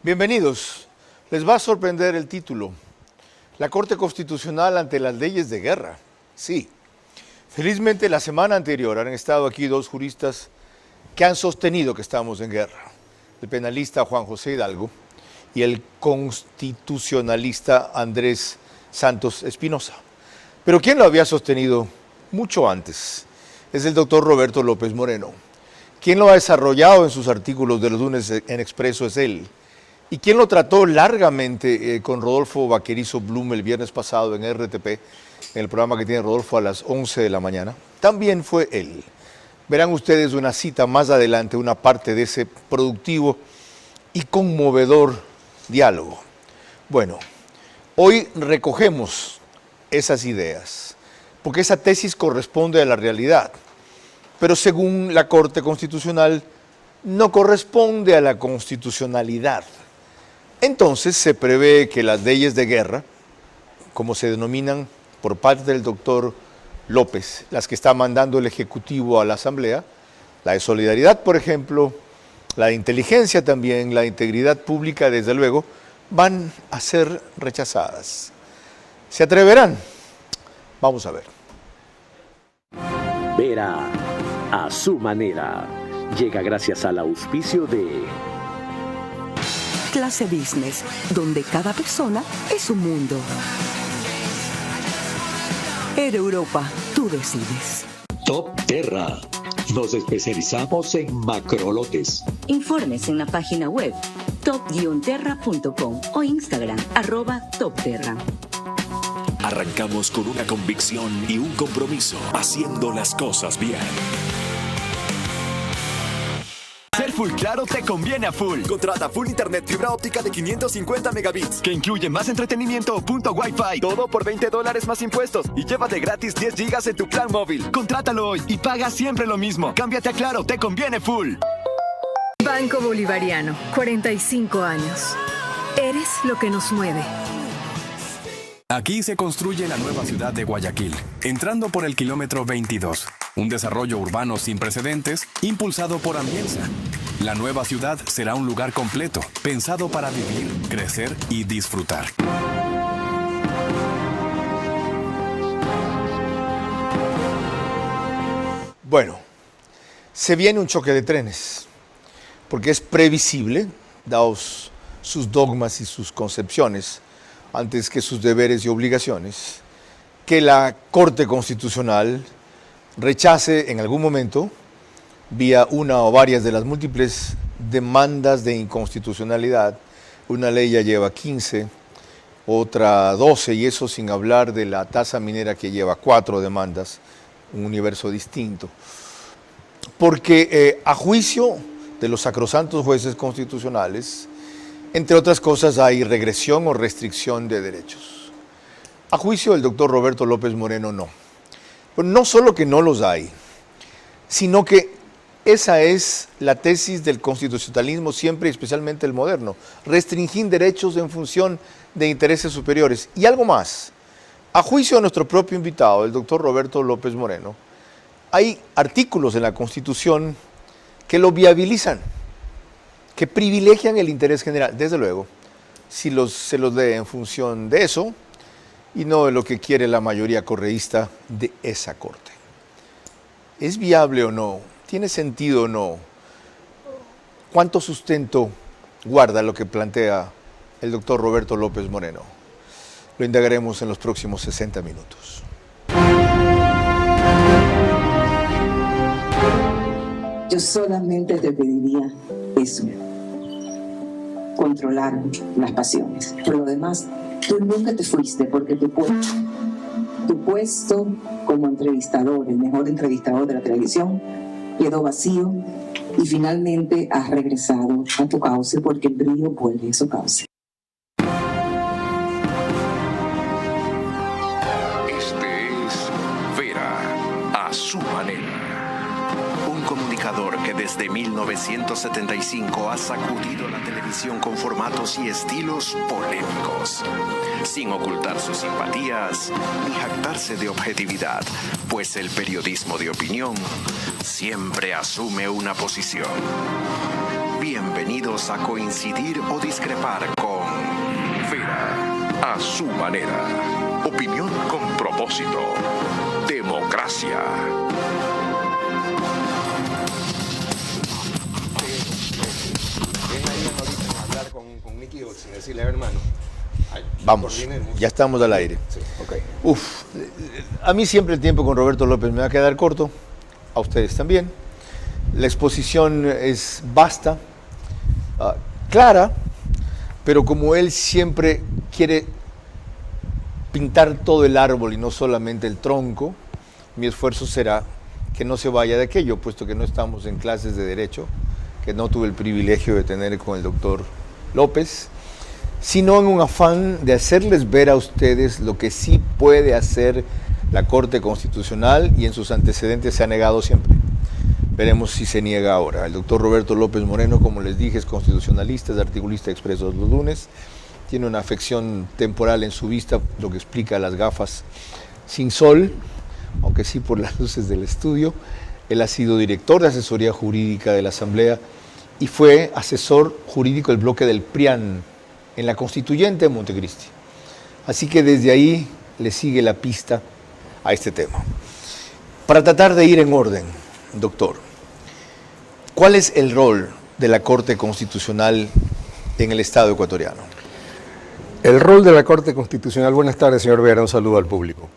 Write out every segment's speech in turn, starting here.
Bienvenidos. Les va a sorprender el título. La Corte Constitucional ante las leyes de guerra. Sí. Felizmente la semana anterior han estado aquí dos juristas que han sostenido que estamos en guerra. El penalista Juan José Hidalgo y el constitucionalista Andrés Santos Espinosa. Pero ¿quién lo había sostenido mucho antes? Es el doctor Roberto López Moreno. Quien lo ha desarrollado en sus artículos de los lunes en Expreso es él. Y quien lo trató largamente con Rodolfo Vaquerizo Blum el viernes pasado en RTP, en el programa que tiene Rodolfo a las 11 de la mañana, también fue él. Verán ustedes una cita más adelante, una parte de ese productivo y conmovedor diálogo. Bueno, hoy recogemos esas ideas, porque esa tesis corresponde a la realidad, pero según la Corte Constitucional no corresponde a la constitucionalidad. Entonces se prevé que las leyes de guerra, como se denominan por parte del doctor López, las que está mandando el Ejecutivo a la Asamblea, la de solidaridad, por ejemplo, la de inteligencia también, la de integridad pública, desde luego, van a ser rechazadas. ¿Se atreverán? Vamos a ver. Vera a su manera. Llega gracias al auspicio de Clase Business, donde cada persona es un mundo. Air Europa, tú decides. Top Terra. Nos especializamos en macrolotes. Informes en la página web top-terra.com o Instagram @topterra. Arrancamos con una convicción y un compromiso, haciendo las cosas bien. Ser Full Claro te conviene a full. Contrata Full Internet fibra óptica de 550 megabits. Que incluye más entretenimiento o punto Wi-Fi. Todo por $20 más impuestos. Y llévate gratis 10 gigas en tu plan móvil. Contrátalo hoy y paga siempre lo mismo. Cámbiate a Claro, te conviene full. Banco Bolivariano, 45 años. Eres lo que nos mueve. Aquí se construye la nueva ciudad de Guayaquil, entrando por el kilómetro 22. Un desarrollo urbano sin precedentes, impulsado por Ambienza. La nueva ciudad será un lugar completo, pensado para vivir, crecer y disfrutar. Bueno, se viene un choque de trenes, porque es previsible, dados sus dogmas y sus concepciones, antes que sus deberes y obligaciones, que la Corte Constitucional rechace en algún momento, vía una o varias de las múltiples demandas de inconstitucionalidad. Una ley ya lleva 15, otra 12, y eso sin hablar de la tasa minera que lleva 4 demandas, un universo distinto. Porque a juicio de los sacrosantos jueces constitucionales, entre otras cosas, hay regresión o restricción de derechos. A juicio del doctor Roberto López Moreno, no. Pero no solo que no los hay, sino que esa es la tesis del constitucionalismo siempre y especialmente el moderno. Restringir derechos en función de intereses superiores. Y algo más. A juicio de nuestro propio invitado, el doctor Roberto López Moreno, hay artículos en la Constitución que lo viabilizan, que privilegian el interés general, desde luego, si se los lee en función de eso y no de lo que quiere la mayoría correísta de esa Corte. ¿Es viable o no? ¿Tiene sentido o no? ¿Cuánto sustento guarda lo que plantea el doctor Roberto López Moreno? Lo indagaremos en los próximos 60 minutos. Yo solamente te pediría eso. Controlar las pasiones. Por lo demás, tú nunca te fuiste porque tu puesto como entrevistador, el mejor entrevistador de la televisión, quedó vacío y finalmente has regresado a tu cauce porque el brillo vuelve a su cauce. Este es Vera a su manera. Un comunicador que desde 1975 ha sacudido la televisión con formatos y estilos polémicos, sin ocultar sus simpatías ni jactarse de objetividad, pues el periodismo de opinión siempre asume una posición. Bienvenidos a coincidir o discrepar con Vera a su manera. Opinión con propósito. Democracia. Vamos, ya estamos al aire. Sí, okay. A mí siempre el tiempo con Roberto López me va a quedar corto, a ustedes también. La exposición es vasta, clara, pero como él siempre quiere pintar todo el árbol y no solamente el tronco, mi esfuerzo será que no se vaya de aquello, puesto que no estamos en clases de derecho, que no tuve el privilegio de tener con el doctor López, sino en un afán de hacerles ver a ustedes lo que sí puede hacer la Corte Constitucional, y en sus antecedentes se ha negado siempre. Veremos si se niega ahora. El doctor Roberto López Moreno, como les dije, es constitucionalista, es articulista expreso los lunes, tiene una afección temporal en su vista, lo que explica las gafas sin sol, aunque sí por las luces del estudio. Él ha sido director de asesoría jurídica de la Asamblea y fue asesor jurídico del bloque del PRIAN en la Constituyente de Montecristi. Así que desde ahí le sigue la pista a este tema. Para tratar de ir en orden, doctor, ¿cuál es el rol de la Corte Constitucional en el Estado ecuatoriano? El rol de la Corte Constitucional, buenas tardes, señor Vera, un saludo al público,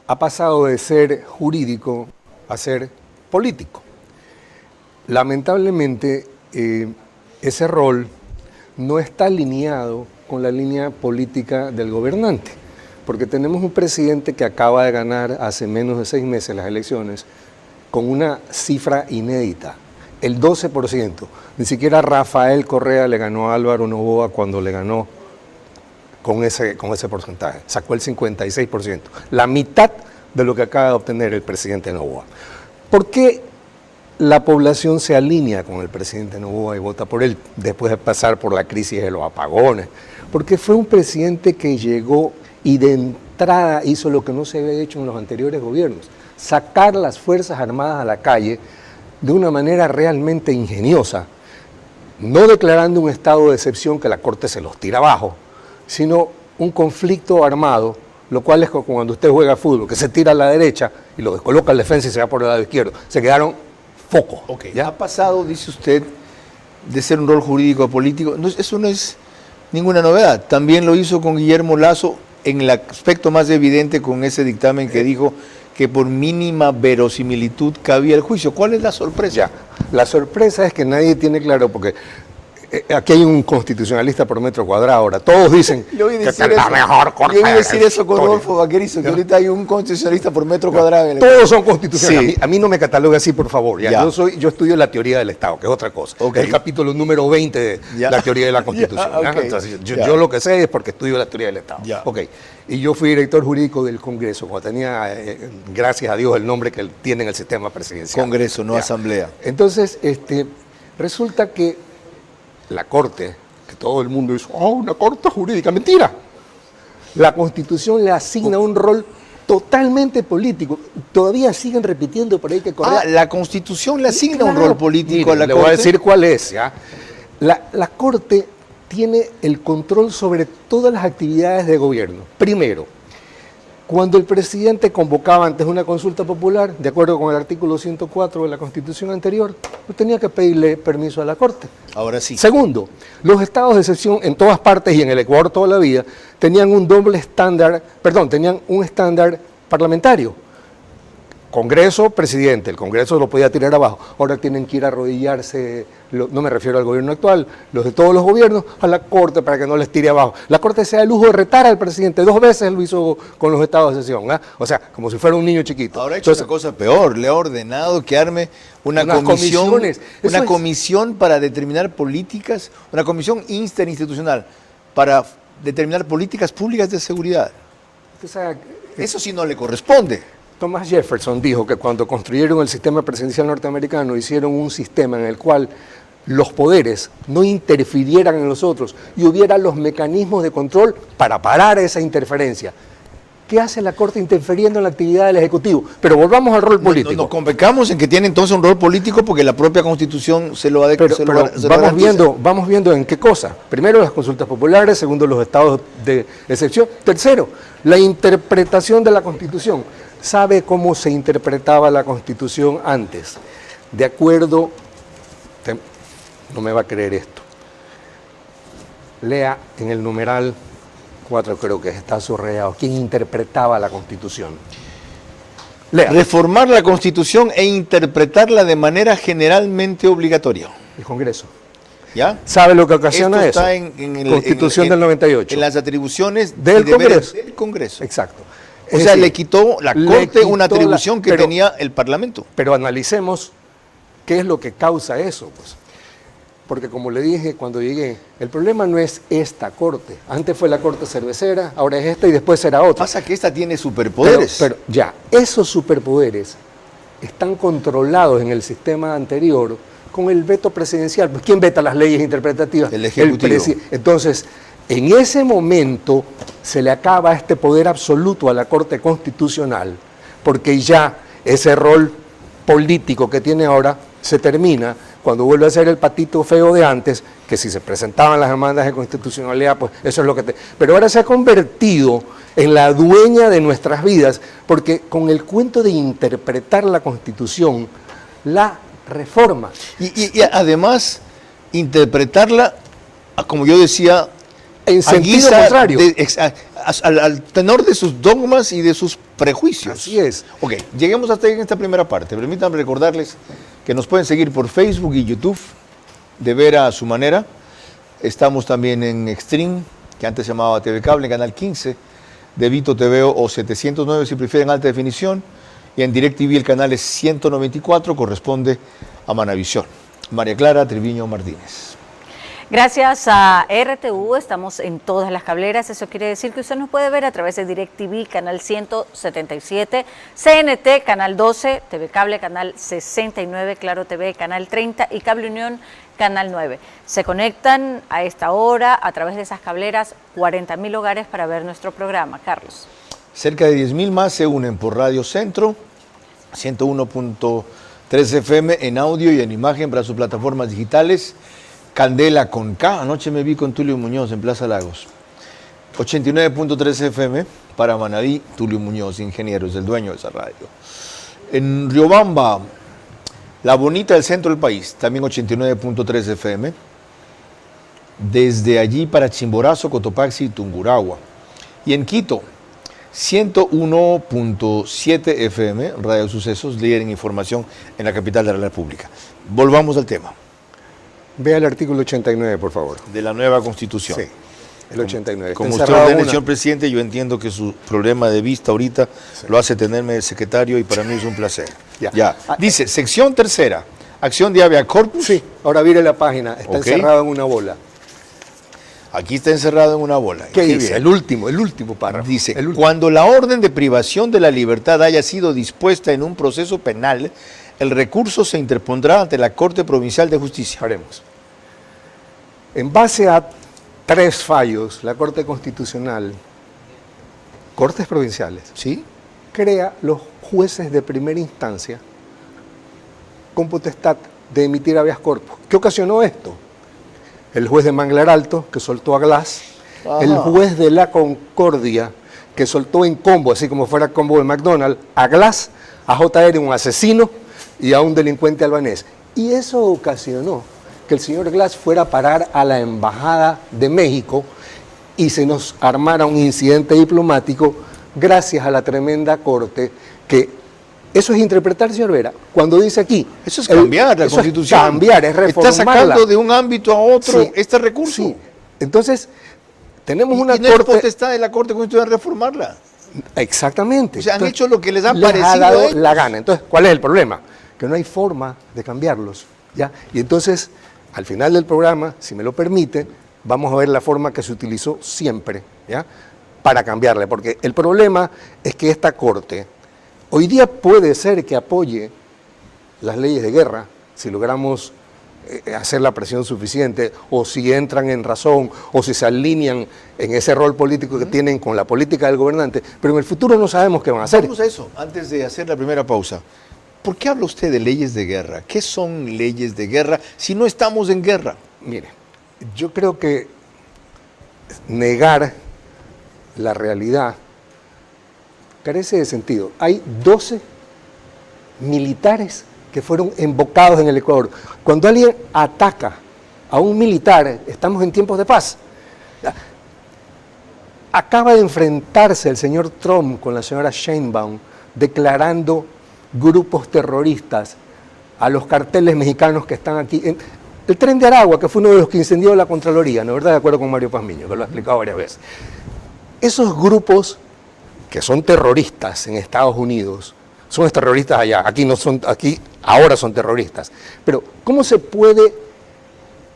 ha pasado de ser jurídico a ser político. Lamentablemente, ese rol no está alineado con la línea política del gobernante, porque tenemos un presidente que acaba de ganar hace menos de 6 meses las elecciones con una cifra inédita, el 12%. Ni siquiera Rafael Correa le ganó a Álvaro Noboa cuando le ganó con ese porcentaje, sacó el 56%, la mitad de lo que acaba de obtener el presidente Noboa. ¿Por qué la población se alinea con el presidente Noboa y vota por él después de pasar por la crisis de los apagones? Porque fue un presidente que llegó y de entrada hizo lo que no se había hecho en los anteriores gobiernos, sacar las Fuerzas Armadas a la calle de una manera realmente ingeniosa, no declarando un estado de excepción que la Corte se los tira abajo, sino un conflicto armado, lo cual es como cuando usted juega fútbol, que se tira a la derecha y lo descoloca al defensa y se va por el lado izquierdo. Se quedaron focos. Okay. ¿Ya ha pasado, dice usted, de ser un rol jurídico a político? No, eso no es ninguna novedad. También lo hizo con Guillermo Lasso en el aspecto más evidente con ese dictamen que dijo que por mínima verosimilitud cabía el juicio. ¿Cuál es la sorpresa? Ya, la sorpresa es que nadie tiene claro, porque aquí hay un constitucionalista por metro cuadrado ahora. Todos dicen que es la mejor corte. Yo iba a decir eso con Rodolfo Vaquerizo, que ahorita hay un constitucionalista por metro cuadrado. Todos son constitucionalistas. Sí. A mí no me catalogue así, por favor. Ya. Yo estudio la teoría del Estado, que es otra cosa. Okay. Es el capítulo número 20 de la teoría de la Constitución. Okay. Entonces, yo lo que sé es porque estudio la teoría del Estado. Okay. Y yo fui director jurídico del Congreso, cuando tenía, gracias a Dios, el nombre que tiene en el sistema presidencial. Congreso, no Asamblea. Entonces, resulta que la Corte, que todo el mundo dice, una Corte jurídica, mentira. La Constitución le asigna un rol totalmente político. Todavía siguen repitiendo por ahí que Correa... la Constitución le asigna un rol político a la Corte. Le voy a decir cuál es. ¿Ya? La Corte tiene el control sobre todas las actividades de gobierno. Primero, cuando el presidente convocaba antes una consulta popular, de acuerdo con el artículo 104 de la Constitución anterior, no tenía que pedirle permiso a la Corte. Ahora sí. Segundo, los estados de excepción en todas partes y en el Ecuador toda la vida tenían un tenían un estándar parlamentario. Congreso, presidente, el Congreso lo podía tirar abajo. Ahora tienen que ir a arrodillarse, no me refiero al gobierno actual, los de todos los gobiernos, a la Corte para que no les tire abajo. La Corte se da el lujo de retar al presidente, 2 veces lo hizo con los estados de excepción, ¿eh? O sea, como si fuera un niño chiquito. Ahora ha hecho una cosa peor, le ha ordenado que arme una comisión para determinar políticas, una comisión interinstitucional para determinar políticas públicas de seguridad. Eso sí no le corresponde. Thomas Jefferson dijo que cuando construyeron el sistema presidencial norteamericano hicieron un sistema en el cual los poderes no interfirieran en los otros y hubiera los mecanismos de control para parar esa interferencia. ¿Qué hace la Corte interfiriendo en la actividad del Ejecutivo? Pero volvamos al rol político. Nos convocamos en que tiene entonces un rol político porque la propia Constitución se lo ha vamos viendo en qué cosa. Primero, las consultas populares. Segundo, los estados de excepción. Tercero, la interpretación de la Constitución. ¿Sabe cómo se interpretaba la Constitución antes? De acuerdo, no me va a creer esto. Lea en el numeral 4, creo que está subrayado, ¿quién interpretaba la Constitución? Lea. Reformar la Constitución e interpretarla de manera generalmente obligatoria. El Congreso. ¿Ya? ¿Sabe lo que ocasiona Esto eso? Está en Constitución del 98. En las atribuciones del Congreso. Del Congreso. Exacto. O sea, le quitó la Corte una atribución que tenía el Parlamento. Pero analicemos qué es lo que causa eso, pues. Porque como le dije cuando llegué, el problema no es esta Corte. Antes fue la Corte Cervecera, ahora es esta y después será otra. Pasa que esta tiene superpoderes. Pero ya, esos superpoderes están controlados en el sistema anterior con el veto presidencial. Pues, ¿quién veta las leyes interpretativas? El Ejecutivo. Entonces, en ese momento se le acaba este poder absoluto a la Corte Constitucional, porque ya ese rol político que tiene ahora se termina cuando vuelve a ser el patito feo de antes, que si se presentaban las demandas de constitucionalidad, pues eso es lo que... Pero ahora se ha convertido en la dueña de nuestras vidas, porque con el cuento de interpretar la Constitución, la reforma. Y además, interpretarla, como yo decía, en sentido contrario. Al tenor de sus dogmas y de sus prejuicios. Así es. Ok, lleguemos hasta ahí en esta primera parte. Permítanme recordarles que nos pueden seguir por Facebook y YouTube, de Vera a su manera. Estamos también en Extreme, que antes se llamaba TV Cable, en Canal 15, de Vito TV o 709 si prefieren alta definición, y en DirecTV el canal es 194, corresponde a Manavisión. María Clara Triviño Martínez. Gracias a RTV estamos en todas las cableras, eso quiere decir que usted nos puede ver a través de DirecTV, canal 177, CNT, canal 12, TV Cable, canal 69, Claro TV, canal 30 y Cable Unión, canal 9. Se conectan a esta hora a través de esas cableras 40.000 hogares para ver nuestro programa. Carlos. Cerca de 10.000 más se unen por Radio Centro, 101.3 FM en audio y en imagen para sus plataformas digitales. Candela con K, anoche me vi con Tulio Muñoz en Plaza Lagos. 89.3 FM para Manaví, Tulio Muñoz, ingeniero, es el dueño de esa radio. En Riobamba, la bonita del centro del país, también 89.3 FM. Desde allí para Chimborazo, Cotopaxi y Tungurahua. Y en Quito, 101.7 FM, Radio Sucesos, líder en información en la capital de la República. Volvamos al tema. Vea el artículo 89, por favor. De la nueva Constitución. Sí, el 89. Como usted ordene, señor presidente, yo entiendo que su problema de vista ahorita lo hace tenerme de secretario y para mí es un placer. Ya. Dice, sección tercera, acción de habeas corpus. Sí, ahora mire la página, está encerrado en una bola. Aquí está encerrado en una bola. ¿Qué dice? El último párrafo. Dice, cuando la orden de privación de la libertad haya sido dispuesta en un proceso penal, el recurso se interpondrá ante la Corte Provincial de Justicia. Haremos. En base a 3 fallos, la Corte Constitucional, Cortes Provinciales, ¿sí?, crea los jueces de primera instancia con potestad de emitir habeas corpus. ¿Qué ocasionó esto? El juez de Manglar Alto, que soltó a Glass, el juez de La Concordia, que soltó en combo, así como fuera combo de McDonald's, a Glass, a JR, un asesino, y a un delincuente albanés. Y eso ocasionó que el señor Glass fuera a parar a la Embajada de México y se nos armara un incidente diplomático gracias a la tremenda corte que... Eso es interpretar, señor Vera, cuando dice aquí... Eso es cambiar la Constitución. Es cambiar, es reformarla. Está sacando de un ámbito a otro este recurso. Sí. Entonces, tenemos una corte... no es potestad de la Corte Constitucional reformarla. Exactamente. O sea, entonces, han hecho lo que les ha parecido ha dado la gana. Entonces, ¿cuál es el problema? Que no hay forma de cambiarlos, ¿ya? Y entonces, al final del programa, si me lo permite, vamos a ver la forma que se utilizó siempre, ¿ya?, para cambiarle. Porque el problema es que esta Corte hoy día puede ser que apoye las leyes de guerra, si logramos hacer la presión suficiente, o si entran en razón, o si se alinean en ese rol político que tienen con la política del gobernante, pero en el futuro no sabemos qué van a hacer. Vamos a eso, antes de hacer la primera pausa. ¿Por qué habla usted de leyes de guerra? ¿Qué son leyes de guerra si no estamos en guerra? Mire, yo creo que negar la realidad carece de sentido. Hay 12 militares que fueron embocados en el Ecuador. Cuando alguien ataca a un militar, estamos en tiempos de paz. Acaba de enfrentarse el señor Trump con la señora Sheinbaum declarando grupos terroristas a los carteles mexicanos que están aquí. El Tren de Aragua, que fue uno de los que incendió la Contraloría, ¿no es verdad? De acuerdo con Mario Pazmiño, que lo ha explicado varias veces. Esos grupos que son terroristas en Estados Unidos, son terroristas allá, aquí no son, aquí ahora son terroristas. Pero ¿cómo se puede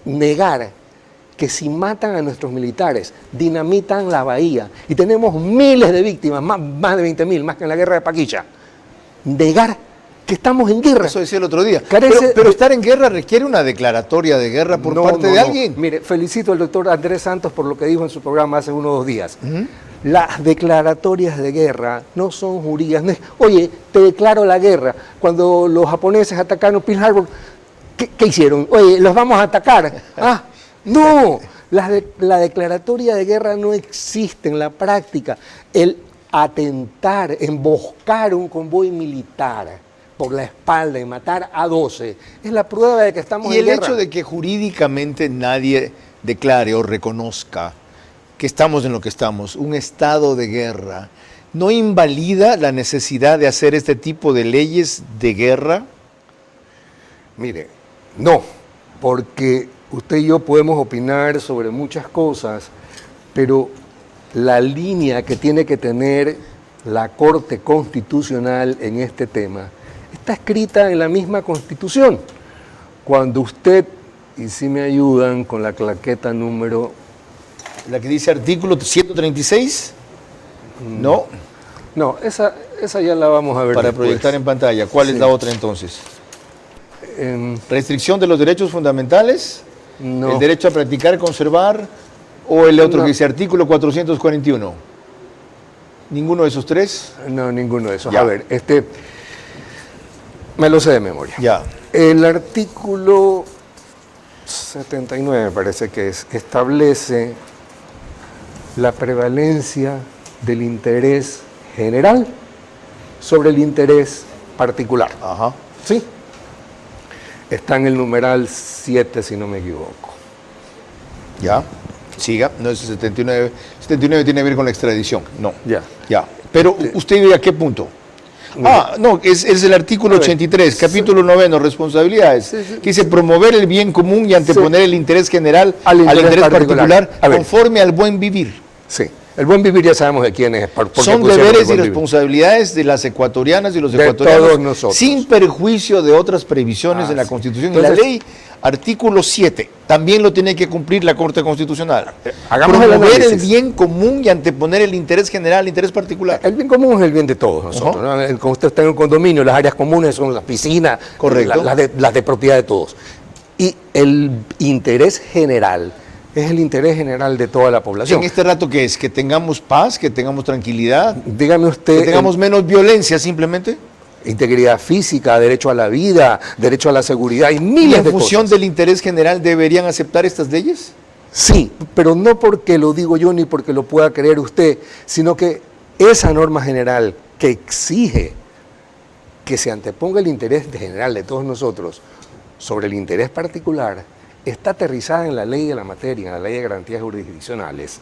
negar que si matan a nuestros militares, dinamitan la bahía y tenemos miles de víctimas, más de 20.000, más que en la guerra de Paquicha, negar que estamos en guerra? Eso decía el otro día. Pero estar en guerra requiere una declaratoria de guerra por parte de alguien. Mire, felicito al doctor Andrés Santos por lo que dijo en su programa hace unos 2 días. Las declaratorias de guerra no son jurídicas. No es, oye, te declaro la guerra. Cuando los japoneses atacaron Pearl Harbor, ¿qué hicieron? Oye, los vamos a atacar. Ah, no, la declaratoria de guerra no existe en la práctica. El atentar, emboscar un convoy militar por la espalda y matar a 12 es la prueba de que estamos en guerra. Y el hecho de que jurídicamente nadie declare o reconozca que estamos en lo que estamos, un estado de guerra, ¿no invalida la necesidad de hacer este tipo de leyes de guerra? Mire, no, porque usted y yo podemos opinar sobre muchas cosas, pero la línea que tiene que tener la Corte Constitucional en este tema está escrita en la misma Constitución. Cuando usted, y si me ayudan con la claqueta número... ¿La que dice artículo 136? No. No, esa ya la vamos a ver para después. Proyectar en pantalla. ¿Cuál es la otra entonces? ¿Restricción de los derechos fundamentales? No. ¿El derecho a practicar, conservar? ¿O el otro que dice artículo 441? ¿Ninguno de esos tres? No, ninguno de esos. Ya. A ver, me lo sé de memoria. Ya. El artículo 79, me parece que establece la prevalencia del interés general sobre el interés particular. Ajá. ¿Sí? Está en el numeral 7, si no me equivoco. Ya. Siga. No es el 79. 79 tiene que ver con la extradición. No. Ya. Ya. Pero usted vive a qué punto. No, es el artículo 83, capítulo 9, responsabilidades, que dice promover el bien común y anteponer el interés general al interés particular conforme al buen vivir. Sí, el buen vivir ya sabemos de quién es. Son deberes y responsabilidades de las ecuatorianas y los ecuatorianos, todos nosotros, sin perjuicio de otras previsiones de la Constitución. Entonces, y la ley, artículo 7, también lo tiene que cumplir la Corte Constitucional. Promover el bien común y anteponer el interés general al interés particular. El bien común es el bien de todos nosotros. ¿No? Como usted está en un condominio, las áreas comunes son las piscinas, correcto, las de propiedad de todos. Y el interés general es el interés general de toda la población. ¿En este rato qué es? ¿Que tengamos paz, que tengamos tranquilidad? Dígame usted. ¿Que tengamos menos violencia simplemente? Integridad física, derecho a la vida, derecho a la seguridad y miles de cosas. ¿Y en función del interés general deberían aceptar estas leyes? Sí, pero no porque lo digo yo ni porque lo pueda creer usted, sino que esa norma general que exige que se anteponga el interés general de todos nosotros sobre el interés particular está aterrizada en la ley de la materia, en la ley de garantías jurisdiccionales,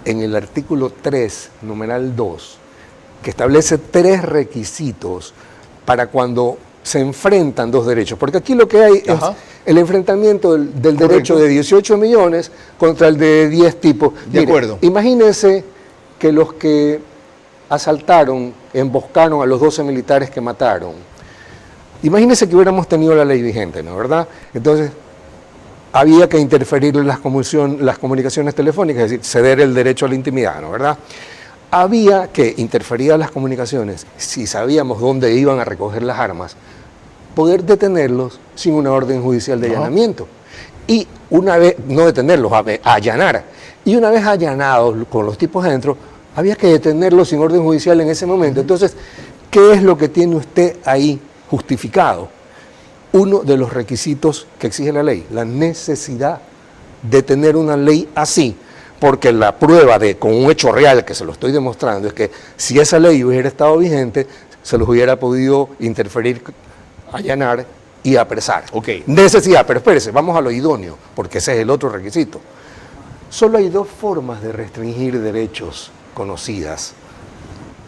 en el artículo 3, numeral 2, que establece 3 requisitos para cuando se enfrentan 2 derechos. Porque aquí lo que hay es el enfrentamiento del derecho de 18 millones contra el de 10 tipos. De acuerdo. Imagínense que los que asaltaron, emboscaron a los 12 militares que mataron. Imagínense que hubiéramos tenido la ley vigente, ¿no? ¿Verdad? Entonces, había que interferir en las comunicaciones telefónicas, es decir, ceder el derecho a la intimidad, ¿no? ¿Verdad? Había que interferir en las comunicaciones si sabíamos dónde iban a recoger las armas, poder detenerlos sin una orden judicial de allanamiento. Y una vez, no detenerlos, allanar. Y una vez allanados con los tipos adentro, había que detenerlos sin orden judicial en ese momento. Entonces, ¿qué es lo que tiene usted ahí justificado? Uno de los requisitos que exige la ley, la necesidad de tener una ley así, porque la prueba con un hecho real que se lo estoy demostrando es que si esa ley hubiera estado vigente, se los hubiera podido interferir, allanar y apresar. Necesidad, pero espérese, vamos a lo idóneo, porque ese es el otro requisito. Solo hay dos formas de restringir derechos conocidas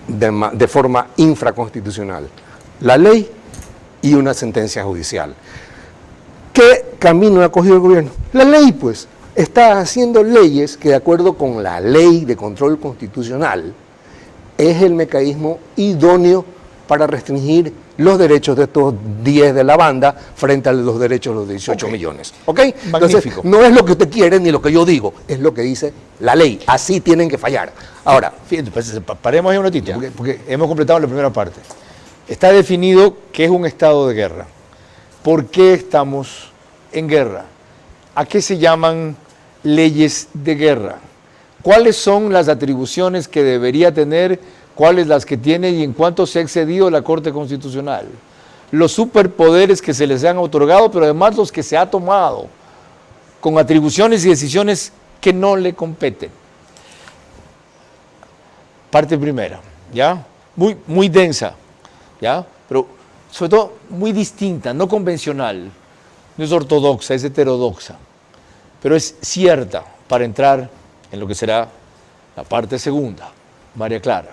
de forma infraconstitucional: la ley y una sentencia judicial. ¿Qué camino ha cogido el gobierno? La ley, pues. Está haciendo leyes que, de acuerdo con la ley de control constitucional, es el mecanismo idóneo para restringir los derechos de estos 10 de la banda frente a los derechos de los 18 millones. ¿Ok? Entonces, no es lo que usted quiere ni lo que yo digo, es lo que dice la ley. Así tienen que fallar. Ahora, fíjate, pues, paremos ahí un ratito, porque hemos completado la primera parte. Está definido que es un estado de guerra. ¿Por qué estamos en guerra? ¿A qué se llaman leyes de guerra? ¿Cuáles son las atribuciones que debería tener? ¿Cuáles las que tiene y en cuánto se ha excedido la Corte Constitucional? Los superpoderes que se les han otorgado, pero además los que se ha tomado con atribuciones y decisiones que no le competen. Parte primera, ¿ya? Muy densa, ¿ya? Pero sobre todo muy distinta, no convencional. No es ortodoxa, es heterodoxa, pero es cierta para entrar en lo que será la parte segunda. María Clara.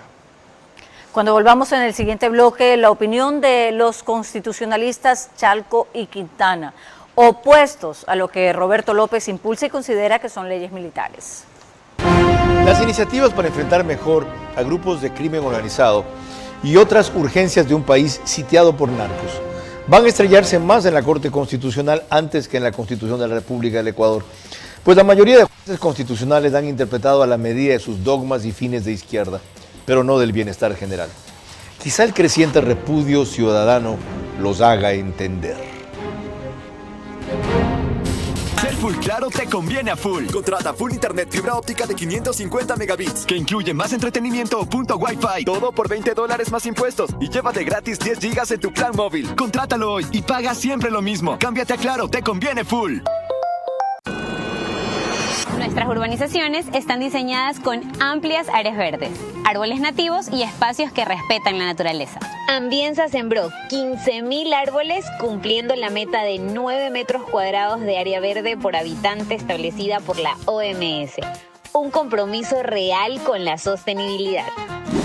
Cuando volvamos en el siguiente bloque, la opinión de los constitucionalistas Chalco y Quintana, opuestos a lo que Roberto López impulsa y considera que son leyes militares. Las iniciativas para enfrentar mejor a grupos de crimen organizado y otras urgencias de un país sitiado por narcos van a estrellarse más en la Corte Constitucional antes que en la Constitución de la República del Ecuador, pues la mayoría de jueces constitucionales han interpretado a la medida de sus dogmas y fines de izquierda, pero no del bienestar general. Quizá el creciente repudio ciudadano los haga entender. Ser full claro te conviene a full. Contrata full internet fibra óptica de 550 megabits, que incluye más entretenimiento o punto Wi-Fi. Todo por $20 más impuestos. Y llévate gratis 10 gigas en tu plan móvil. Contrátalo hoy y paga siempre lo mismo. Cámbiate a Claro, te conviene full. Nuestras urbanizaciones están diseñadas con amplias áreas verdes, árboles nativos y espacios que respetan la naturaleza. Ambienza sembró 15.000 árboles, cumpliendo la meta de 9 metros cuadrados de área verde por habitante establecida por la OMS. Un compromiso real con la sostenibilidad.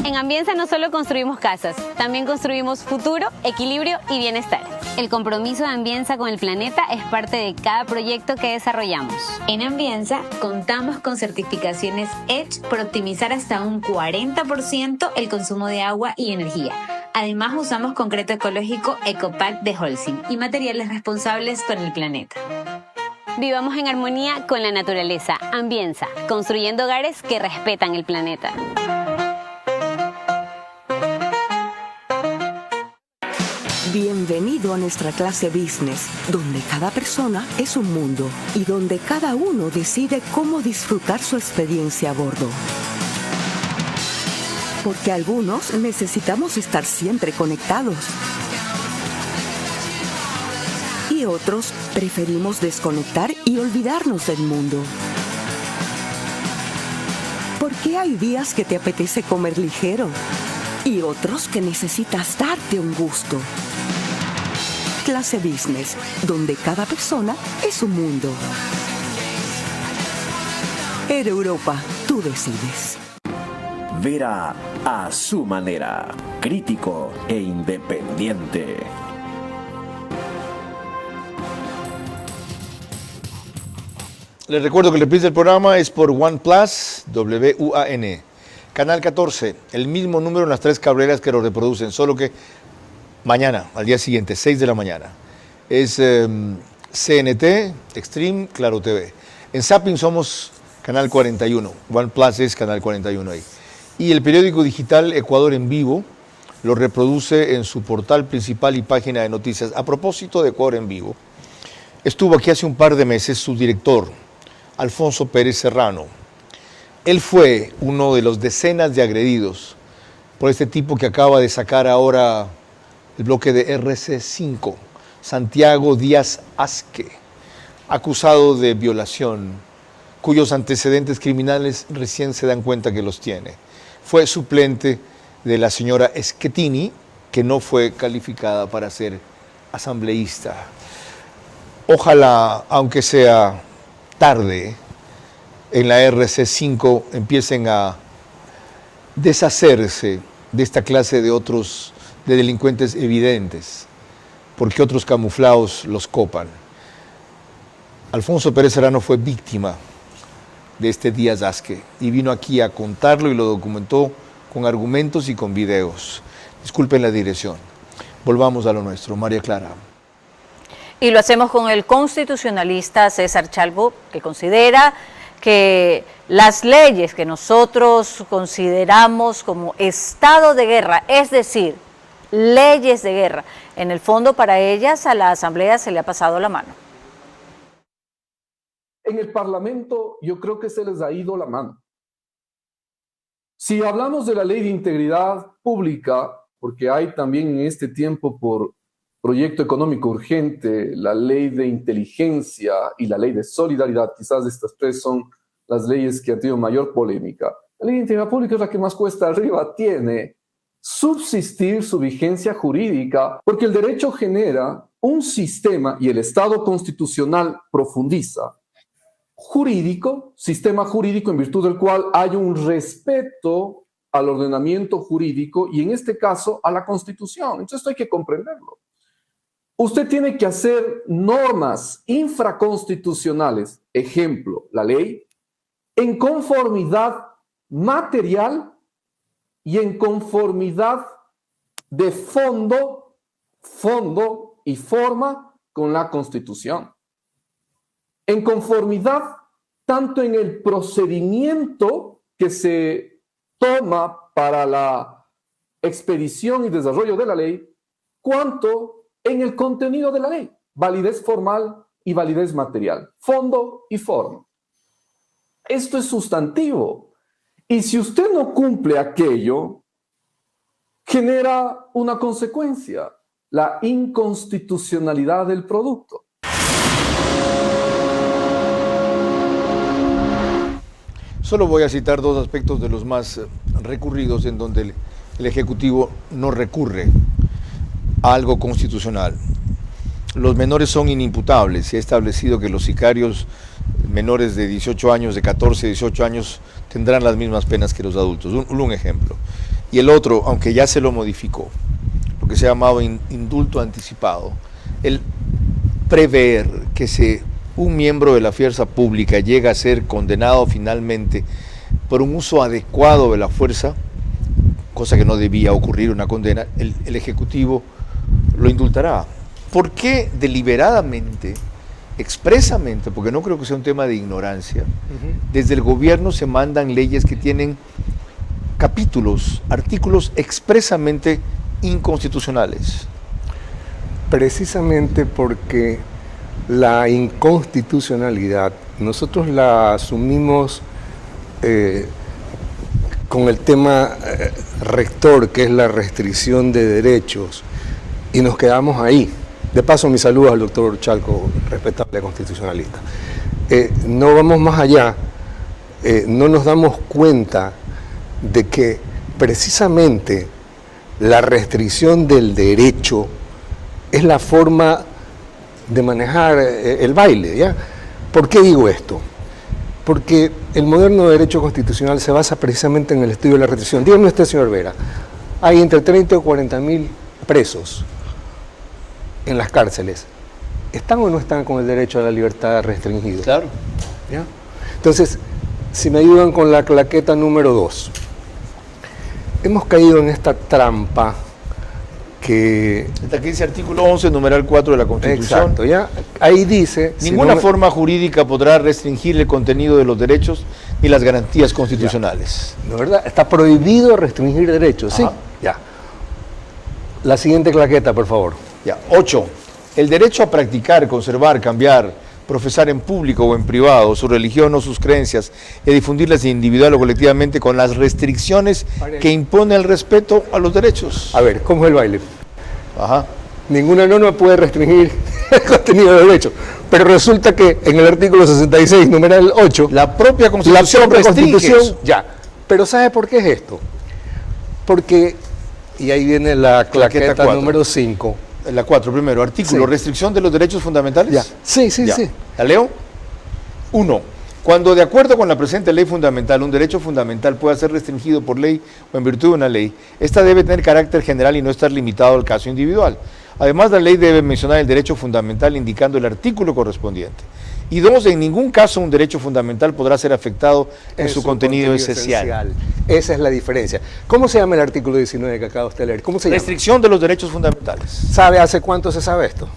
En Ambienza no solo construimos casas, también construimos futuro, equilibrio y bienestar. El compromiso de Ambienza con el planeta es parte de cada proyecto que desarrollamos. En Ambienza contamos con certificaciones EDGE por optimizar hasta un 40% el consumo de agua y energía. Además, usamos concreto ecológico Ecopack de Holcim y materiales responsables con el planeta. Vivamos en armonía con la naturaleza. Ambienza, construyendo hogares que respetan el planeta. Bienvenido a nuestra clase Business, donde cada persona es un mundo y donde cada uno decide cómo disfrutar su experiencia a bordo. Porque algunos necesitamos estar siempre conectados. Y otros preferimos desconectar y olvidarnos del mundo. Porque hay días que te apetece comer ligero y otros que necesitas darte un gusto. Clase Business, donde cada persona es un mundo. Air Europa, tú decides. Vera a su manera, crítico e independiente. Les recuerdo que el reprise del programa es por OnePlus, WUAN, Canal 14, el mismo número en las 3 cableras que lo reproducen, solo que mañana, al día siguiente, 6 de la mañana. Es CNT, Extreme, Claro TV. En Zapping somos Canal 41, OnePlus es Canal 41 ahí. Y el periódico digital Ecuador en Vivo lo reproduce en su portal principal y página de noticias. A propósito de Ecuador en Vivo, estuvo aquí hace un par de meses su director, Alfonso Pérez Serrano. Él fue uno de los decenas de agredidos por este tipo que acaba de sacar ahora el bloque de RC5, Santiago Díaz Asque, acusado de violación, cuyos antecedentes criminales recién se dan cuenta que los tiene. Fue suplente de la señora Schettini, que no fue calificada para ser asambleísta. Ojalá, aunque sea tarde, en la RC5 empiecen a deshacerse de esta clase de delincuentes evidentes, porque otros camuflados los copan. Alfonso Pérez Serrano fue víctima de este Díaz Asque y vino aquí a contarlo y lo documentó con argumentos y con videos. Disculpen la dirección. Volvamos a lo nuestro. María Clara. Y lo hacemos con el constitucionalista César Chalbo, que considera que las leyes que nosotros consideramos como estado de guerra, es decir, leyes de guerra, en el fondo para ellas a la Asamblea se le ha pasado la mano. En el Parlamento yo creo que se les ha ido la mano. Si hablamos de la ley de integridad pública, porque hay también en este tiempo por proyecto económico urgente, la ley de inteligencia y la ley de solidaridad, quizás estas tres son las leyes que han tenido mayor polémica. La ley de integridad pública es la que más cuesta arriba tiene subsistir su vigencia jurídica, porque el derecho genera un sistema y el Estado constitucional profundiza jurídico, sistema jurídico en virtud del cual hay un respeto al ordenamiento jurídico y en este caso a la Constitución. Entonces esto hay que comprenderlo. Usted tiene que hacer normas infraconstitucionales, ejemplo, la ley, en conformidad material y en conformidad de fondo y forma con la Constitución. En conformidad tanto en el procedimiento que se toma para la expedición y desarrollo de la ley, cuanto en el contenido de la ley, validez formal y validez material, fondo y forma. Esto es sustantivo. Y si usted no cumple aquello, genera una consecuencia, la inconstitucionalidad del producto. Solo voy a citar dos aspectos de los más recurridos en donde el Ejecutivo no recurre a algo constitucional. Los menores son inimputables. Se ha establecido que los sicarios menores de 18 años, de 14, 18 años, tendrán las mismas penas que los adultos. Un ejemplo. Y el otro, aunque ya se lo modificó, lo que se ha llamado indulto anticipado, el prever que un miembro de la fuerza pública llega a ser condenado finalmente por un uso adecuado de la fuerza, cosa que no debía ocurrir, una condena, el Ejecutivo lo indultará. ¿Por qué deliberadamente, expresamente, porque no creo que sea un tema de ignorancia, desde el gobierno se mandan leyes que tienen capítulos, artículos expresamente inconstitucionales? Precisamente porque la inconstitucionalidad nosotros la asumimos con el tema rector, que es la restricción de derechos, y nos quedamos ahí. De paso, mis saludos al doctor Chalco, respetable constitucionalista. No vamos más allá, no nos damos cuenta de que precisamente la restricción del derecho es la forma de manejar el baile, ¿ya? ¿Por qué digo esto? Porque el moderno derecho constitucional se basa precisamente en el estudio de la restricción. Dígame usted, señor Vera, hay entre 30 y 40.000 presos en las cárceles. ¿Están o no están con el derecho a la libertad restringido? Claro. ¿Ya? Entonces, si me ayudan con la claqueta número 2. Hemos caído en esta trampa que... Hasta aquí dice artículo 11, numeral 4 de la Constitución. Exacto, ya. Ahí dice... Ninguna forma jurídica podrá restringir el contenido de los derechos ni las garantías constitucionales. ¿No, verdad? Está prohibido restringir derechos, ¿sí? Ya. La siguiente claqueta, por favor. Ya. 8. El derecho a practicar, conservar, cambiar, profesar en público o en privado su religión o sus creencias y a difundirlas individual o colectivamente con las restricciones que impone el respeto a los derechos. A ver, ¿cómo es el baile? Ajá. Ninguna norma puede restringir el contenido del derecho. Pero resulta que en el artículo 66, numeral 8, la propia Constitución restringe eso. Ya. Pero ¿sabe por qué es esto? Porque, y ahí viene la claqueta número 5. La 4 primero, artículo, restricción de los derechos fundamentales. Ya. Sí. ¿La leo? 1. Cuando de acuerdo con la presente ley fundamental, un derecho fundamental pueda ser restringido por ley o en virtud de una ley, esta debe tener carácter general y no estar limitado al caso individual. Además, la ley debe mencionar el derecho fundamental indicando el artículo correspondiente. Y 2, en ningún caso un derecho fundamental podrá ser afectado en su contenido esencial. Esa es la diferencia. ¿Cómo se llama el artículo 19 que acaba usted de leer? ¿Cómo se llama? Restricción de los derechos fundamentales. ¿Sabe hace cuánto se sabe esto?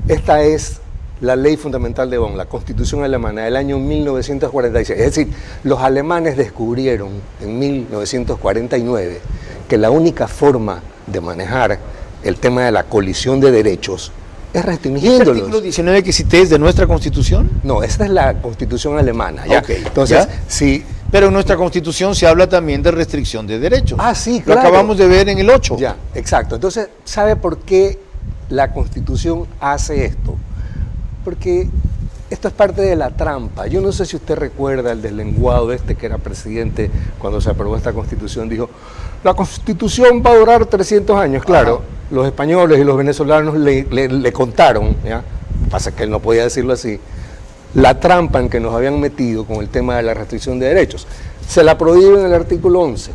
Esta es la ley fundamental de Bonn, la Constitución alemana del año 1946. Es decir, los alemanes descubrieron en 1949 que la única forma de manejar el tema de la colisión de derechos es restringiéndolos. ¿El artículo 19 que cité es de nuestra Constitución? No, esta es la Constitución alemana. ¿Ya? Okay, entonces, ¿ya? Sí. Pero en nuestra Constitución se habla también de restricción de derechos. Ah, sí, claro. Lo acabamos de ver en el 8. Ya, exacto. Entonces, ¿sabe por qué la Constitución hace esto? Porque esto es parte de la trampa. Yo no sé si usted recuerda el deslenguado que era presidente cuando se aprobó esta Constitución, dijo, la Constitución va a durar 300 años. Claro, ajá. Los españoles y los venezolanos le contaron, ¿ya? Pasa que él no podía decirlo así, la trampa en que nos habían metido con el tema de la restricción de derechos. Se la prohíbe en el artículo 11,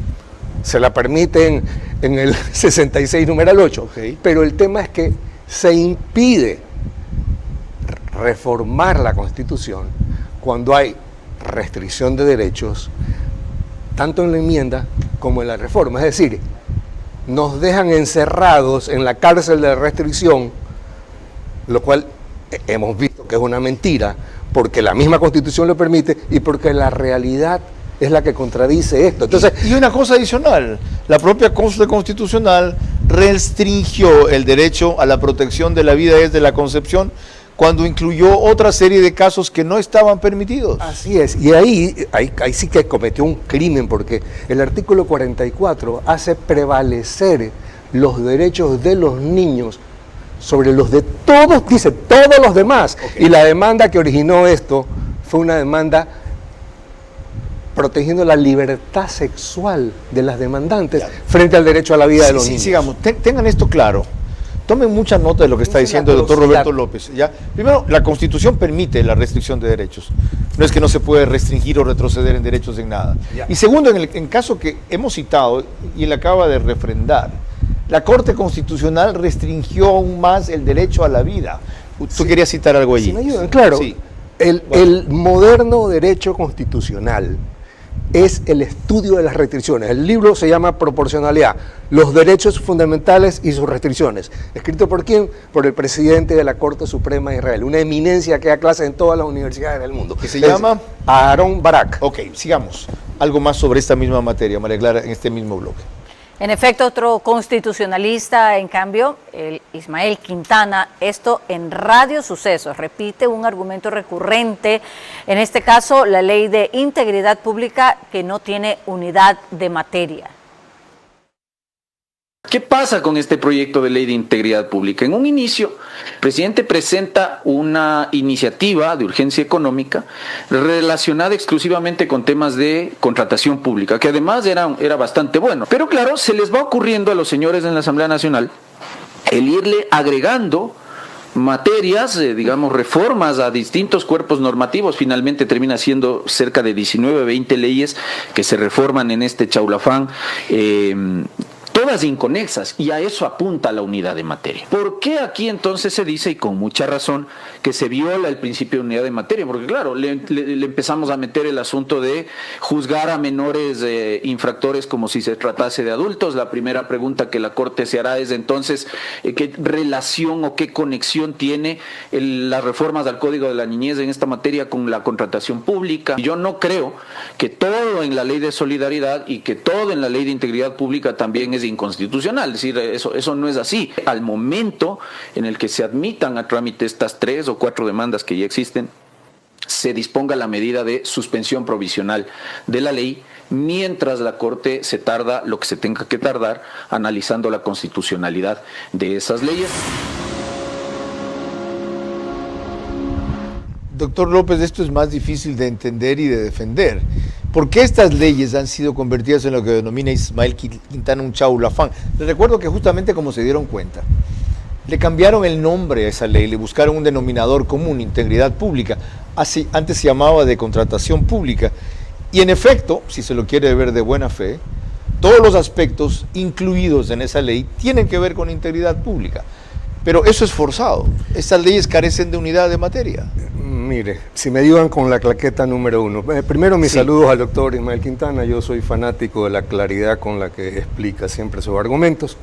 se la permiten en el 66, numeral 8, pero el tema es que se impide reformar la Constitución cuando hay restricción de derechos, tanto en la enmienda como en la reforma. Es decir, nos dejan encerrados en la cárcel de la restricción, lo cual hemos visto que es una mentira, porque la misma Constitución lo permite y porque la realidad es la que contradice esto. Entonces, y una cosa adicional, la propia Corte Constitucional restringió el derecho a la protección de la vida desde la concepción cuando incluyó otra serie de casos que no estaban permitidos. Así es, y ahí sí que cometió un crimen, porque el artículo 44 hace prevalecer los derechos de los niños sobre los de todos, dice, todos los demás. Y la demanda que originó esto fue una demanda protegiendo la libertad sexual de las demandantes frente al derecho a la vida de los niños. Sigamos, tengan esto claro. Tomen mucha nota de lo que está diciendo el doctor Roberto López. ¿Ya? Primero, la Constitución permite la restricción de derechos. No es que no se puede restringir o retroceder en derechos en nada. Ya. Y segundo, en caso que hemos citado, y él acaba de refrendar, la Corte Constitucional restringió aún más el derecho a la vida. Tú querías citar algo allí. Si me ayudan, claro. Sí. El moderno derecho constitucional es el estudio de las restricciones. El libro se llama Proporcionalidad, los derechos fundamentales y sus restricciones. ¿Escrito por quién? Por el presidente de la Corte Suprema de Israel, una eminencia que da clases en todas las universidades del mundo. ¿Qué se llama? Aharon Barak. Ok, sigamos. Algo más sobre esta misma materia, María Clara, en este mismo bloque. En efecto, otro constitucionalista, en cambio, el Ismael Quintana, esto en Radio Sucesos, repite un argumento recurrente, en este caso la ley de integridad pública que no tiene unidad de materia. ¿Qué pasa con este proyecto de ley de integridad pública? En un inicio, el presidente presenta una iniciativa de urgencia económica relacionada exclusivamente con temas de contratación pública, que además era bastante bueno. Pero claro, se les va ocurriendo a los señores en la Asamblea Nacional el irle agregando materias, digamos, reformas a distintos cuerpos normativos. Finalmente termina siendo cerca de 19, 20 leyes que se reforman en este chaulafán, todas inconexas, y a eso apunta la unidad de materia. ¿Por qué aquí entonces se dice, y con mucha razón, que se viola el principio de unidad de materia? Porque claro, le empezamos a meter el asunto de juzgar a menores infractores como si se tratase de adultos. La primera pregunta que la Corte se hará es entonces, ¿qué relación o qué conexión tiene las reformas al Código de la Niñez en esta materia con la contratación pública? Yo no creo que todo en la Ley de Solidaridad y que todo en la Ley de Integridad Pública también es es inconstitucional, es decir, eso no es así. Al momento en el que se admitan a trámite estas 3 o 4 demandas que ya existen, se disponga la medida de suspensión provisional de la ley, mientras la Corte se tarda lo que se tenga que tardar analizando la constitucionalidad de esas leyes. Doctor López, esto es más difícil de entender y de defender. ¿Por qué estas leyes han sido convertidas en lo que denomina Ismael Quintana un chaulafán? Les recuerdo que justamente como se dieron cuenta, le cambiaron el nombre a esa ley, le buscaron un denominador común, integridad pública. Así, antes se llamaba de contratación pública. Y en efecto, si se lo quiere ver de buena fe, todos los aspectos incluidos en esa ley tienen que ver con integridad pública. Pero eso es forzado. Estas leyes carecen de unidad de materia. Mire, si me ayudan con la claqueta número 1. Primero mis saludos al doctor Ismael Quintana. Yo soy fanático de la claridad con la que explica siempre sus argumentos.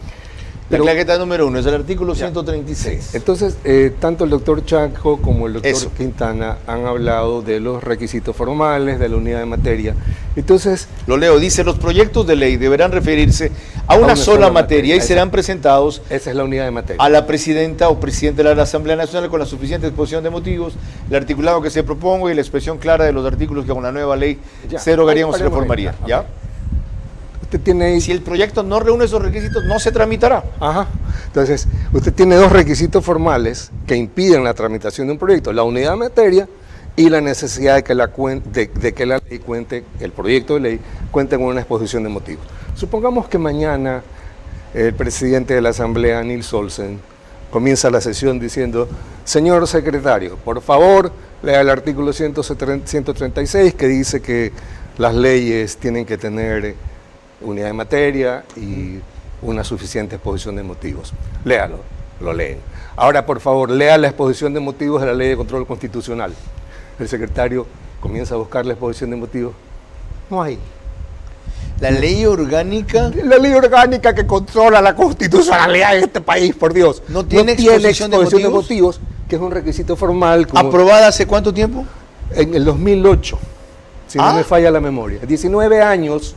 La claqueta número 1 es el artículo 136. Sí. Entonces, tanto el doctor Chaco como el doctor Quintana han hablado de los requisitos formales, de la unidad de materia. Entonces, lo leo, dice, los proyectos de ley deberán referirse a una sola materia y serán presentados, esa es la unidad de materia, a la presidenta o presidente de la Asamblea Nacional con la suficiente exposición de motivos, el articulado que se proponga y la expresión clara de los artículos que con la nueva ley se derogarían o se reformarían. ¿Ya? Usted tiene ahí, si el proyecto no reúne esos requisitos, no se tramitará. Ajá. Entonces, usted tiene 2 requisitos formales que impiden la tramitación de un proyecto: la unidad de materia y la necesidad de que la ley cuente, el proyecto de ley cuente con una exposición de motivos. Supongamos que mañana el presidente de la Asamblea, Nils Olsen, comienza la sesión diciendo: señor secretario, por favor, lea el artículo 136 que dice que las leyes tienen que tener unidad de materia y una suficiente exposición de motivos. Léalo, lo leen. Ahora, por favor, lea la exposición de motivos de la Ley de Control Constitucional. El secretario comienza a buscar la exposición de motivos. No hay. La ley orgánica... La ley orgánica que controla la constitucionalidad de este país, por Dios. No tiene exposición de motivos, que es un requisito formal. ¿Aprobada hace cuánto tiempo? En el 2008, si no me falla la memoria. 19 años...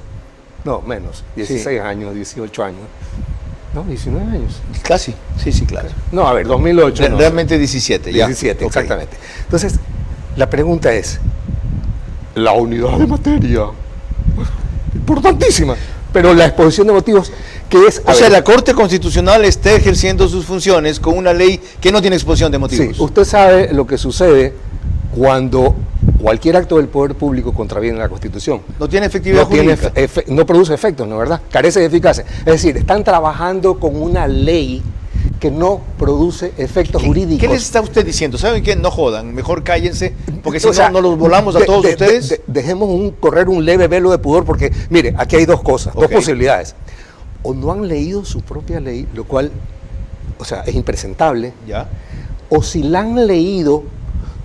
No, menos, 16 años, 18 años. No, 19 años. Casi, sí, claro. No, a ver, 2008. Realmente 17, ya. 17, exactamente. Entonces, la pregunta es, la unidad de materia, importantísima, pero la exposición de motivos, que es... O sea, la Corte Constitucional está ejerciendo sus funciones con una ley que no tiene exposición de motivos. Sí, usted sabe lo que sucede cuando cualquier acto del poder público contraviene la Constitución. No tiene efectividad jurídica. No produce efectos, ¿no es verdad? Carece de eficacia. Es decir, están trabajando con una ley que no produce efectos jurídicos. ¿Qué les está usted diciendo? ¿Saben qué? No jodan, mejor cállense, porque si no los volamos a todos ustedes. Dejemos correr un leve velo de pudor, porque, mire, aquí hay 2 cosas, 2 posibilidades. O no han leído su propia ley, lo cual, o sea, es impresentable. Ya. O si la han leído,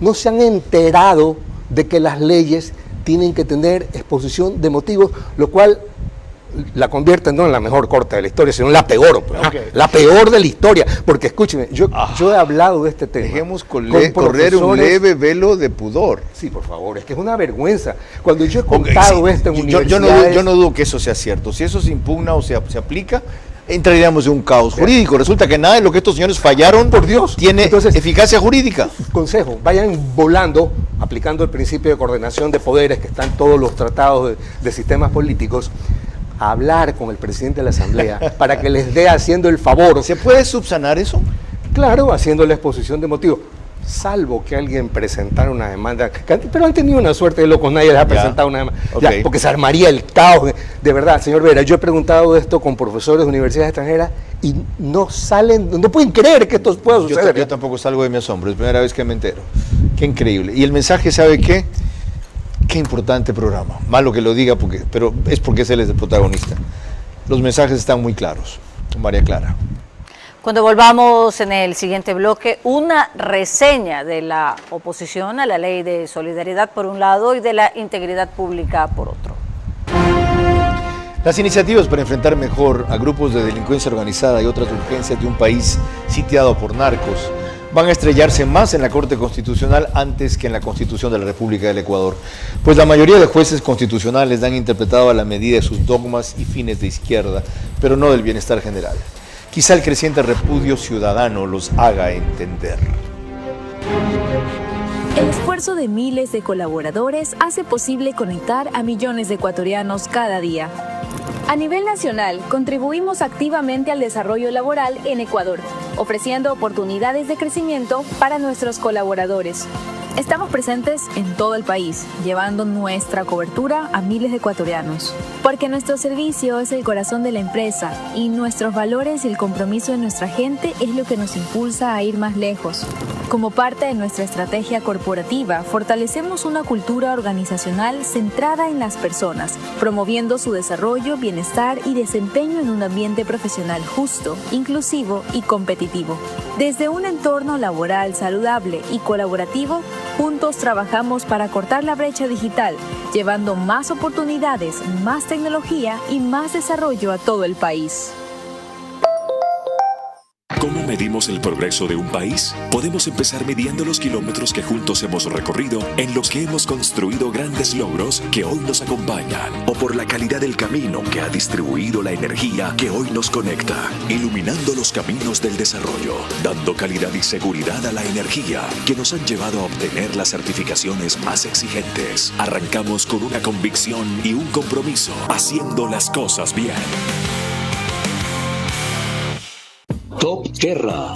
no se han enterado de que las leyes tienen que tener exposición de motivos, lo cual la convierte no en la mejor corte de la historia, sino en la peor, la peor de la historia. Porque escúcheme, yo he hablado de este tema. Dejemos correr un leve velo de pudor. Sí, por favor, es que es una vergüenza. Cuando yo he contado esto en universidades... Yo no dudo que eso sea cierto. Si eso se impugna o se aplica, entraríamos en un caos jurídico. Resulta que nada de lo que estos señores fallaron, por Dios, tiene eficacia jurídica. Consejo, vayan volando, aplicando el principio de coordinación de poderes que está en todos los tratados de sistemas políticos, a hablar con el presidente de la Asamblea para que les dé haciendo el favor. ¿Se puede subsanar eso? Claro, haciendo la exposición de motivos. Salvo que alguien presentara una demanda, pero han tenido una suerte de locos, nadie les ha presentado una demanda, porque se armaría el caos. De verdad, señor Vera, yo he preguntado esto con profesores de universidades extranjeras y no pueden creer que esto pueda suceder. Yo tampoco salgo de mi asombro, es la primera vez que me entero. Qué increíble. Y el mensaje, ¿sabe qué? Qué importante programa. Malo que lo diga, pero es porque él es el protagonista. Los mensajes están muy claros. María Clara. Cuando volvamos en el siguiente bloque, una reseña de la oposición a la ley de solidaridad por un lado y de la integridad pública por otro. Las iniciativas para enfrentar mejor a grupos de delincuencia organizada y otras urgencias de un país sitiado por narcos van a estrellarse más en la Corte Constitucional antes que en la Constitución de la República del Ecuador, pues la mayoría de jueces constitucionales han interpretado a la medida de sus dogmas y fines de izquierda, pero no del bienestar general. Quizá el creciente repudio ciudadano los haga entender. El esfuerzo de miles de colaboradores hace posible conectar a millones de ecuatorianos cada día. A nivel nacional, contribuimos activamente al desarrollo laboral en Ecuador, ofreciendo oportunidades de crecimiento para nuestros colaboradores. Estamos presentes en todo el país, llevando nuestra cobertura a miles de ecuatorianos. Porque nuestro servicio es el corazón de la empresa y nuestros valores y el compromiso de nuestra gente es lo que nos impulsa a ir más lejos. Como parte de nuestra estrategia corporativa, fortalecemos una cultura organizacional centrada en las personas, promoviendo su desarrollo, bienestar y desempeño en un ambiente profesional justo, inclusivo y competitivo. Desde un entorno laboral saludable y colaborativo, juntos trabajamos para cortar la brecha digital, llevando más oportunidades, más tecnología y más desarrollo a todo el país. ¿Cómo medimos el progreso de un país? Podemos empezar midiendo los kilómetros que juntos hemos recorrido, en los que hemos construido grandes logros que hoy nos acompañan, o por la calidad del camino que ha distribuido la energía que hoy nos conecta, iluminando los caminos del desarrollo, dando calidad y seguridad a la energía que nos han llevado a obtener las certificaciones más exigentes. Arrancamos con una convicción y un compromiso, haciendo las cosas bien. Top Terra.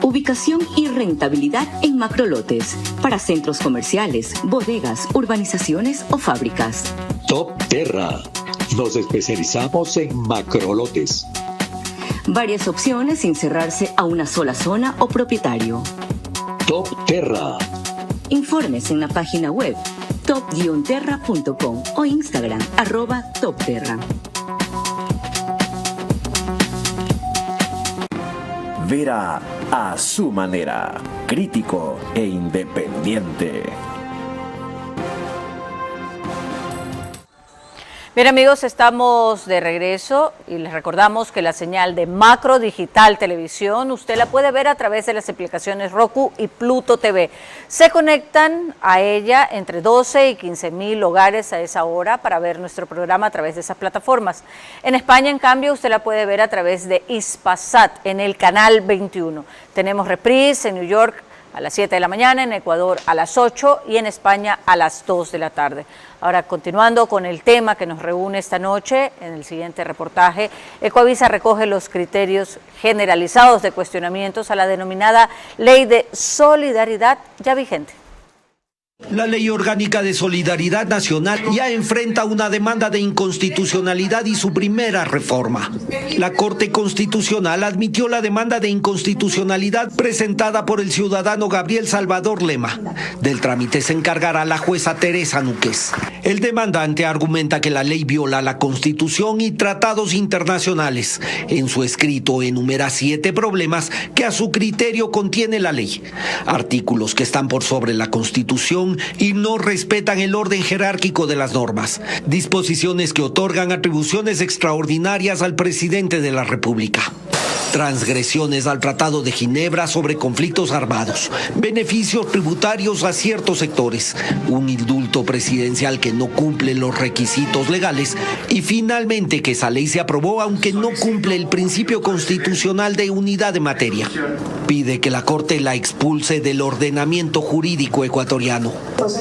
Ubicación y rentabilidad en macrolotes para centros comerciales, bodegas, urbanizaciones o fábricas. Top Terra. Nos especializamos en macrolotes. Varias opciones sin cerrarse a una sola zona o propietario. Top Terra. Informes en la página web top-terra.com o Instagram @topterra. Vera a su manera, crítico e independiente. Bien amigos, estamos de regreso y les recordamos que la señal de Macro Digital Televisión usted la puede ver a través de las aplicaciones Roku y Pluto TV. Se conectan a ella entre 12 y 15 mil hogares a esa hora para ver nuestro programa a través de esas plataformas. En España, en cambio, usted la puede ver a través de Hispasat en el canal 21. Tenemos reprise en New York a las 7 de la mañana, en Ecuador a las 8 y en España a las 2 de la tarde. Ahora, continuando con el tema que nos reúne esta noche, en el siguiente reportaje, Ecoavisa recoge los criterios generalizados de cuestionamientos a la denominada Ley de Solidaridad ya vigente. La Ley Orgánica de Solidaridad Nacional ya enfrenta una demanda de inconstitucionalidad y su primera reforma. La Corte Constitucional admitió la demanda de inconstitucionalidad presentada por el ciudadano Gabriel Salvador Lema. Del trámite se encargará la jueza Teresa Núquez. El demandante argumenta que la ley viola la Constitución y tratados internacionales. En su escrito enumera 7 problemas que a su criterio contiene la ley. Artículos que están por sobre la Constitución y no respetan el orden jerárquico de las normas. Disposiciones que otorgan atribuciones extraordinarias al presidente de la República. Transgresiones al Tratado de Ginebra sobre conflictos armados, beneficios tributarios a ciertos sectores, un indulto presidencial que no cumple los requisitos legales y finalmente que esa ley se aprobó aunque no cumple el principio constitucional de unidad de materia. Pide que la Corte la expulse del ordenamiento jurídico ecuatoriano.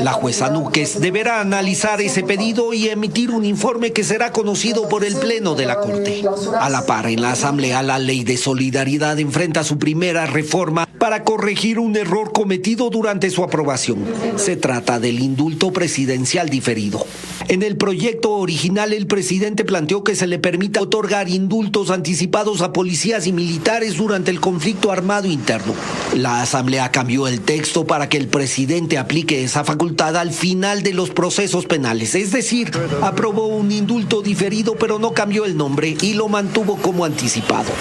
La jueza Núquez deberá analizar ese pedido y emitir un informe que será conocido por el Pleno de la Corte. A la par, en la Asamblea, la Ley de Solidaridad enfrenta su primera reforma para corregir un error cometido durante su aprobación. Se trata del indulto presidencial diferido. En el proyecto original, el presidente planteó que se le permita otorgar indultos anticipados a policías y militares durante el conflicto armado interno. La Asamblea cambió el texto para que el presidente aplique esa facultad al final de los procesos penales, es decir, aprobó un indulto diferido pero no cambió el nombre y lo mantuvo como anticipado.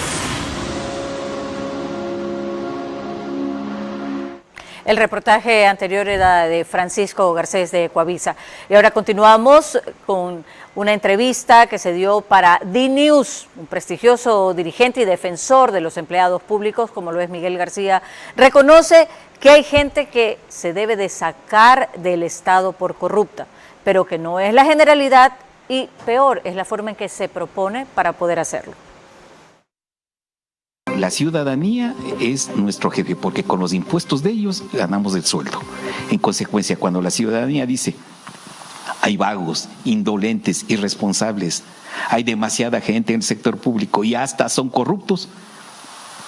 El reportaje anterior era de Francisco Garcés de Coavisa. Y ahora continuamos con una entrevista que se dio para D-News. Un prestigioso dirigente y defensor de los empleados públicos, como lo es Miguel García, reconoce que hay gente que se debe de sacar del Estado por corrupta, pero que no es la generalidad y peor es la forma en que se propone para poder hacerlo. La ciudadanía es nuestro jefe porque con los impuestos de ellos ganamos el sueldo. En consecuencia, cuando la ciudadanía dice hay vagos, indolentes, irresponsables, hay demasiada gente en el sector público y hasta son corruptos,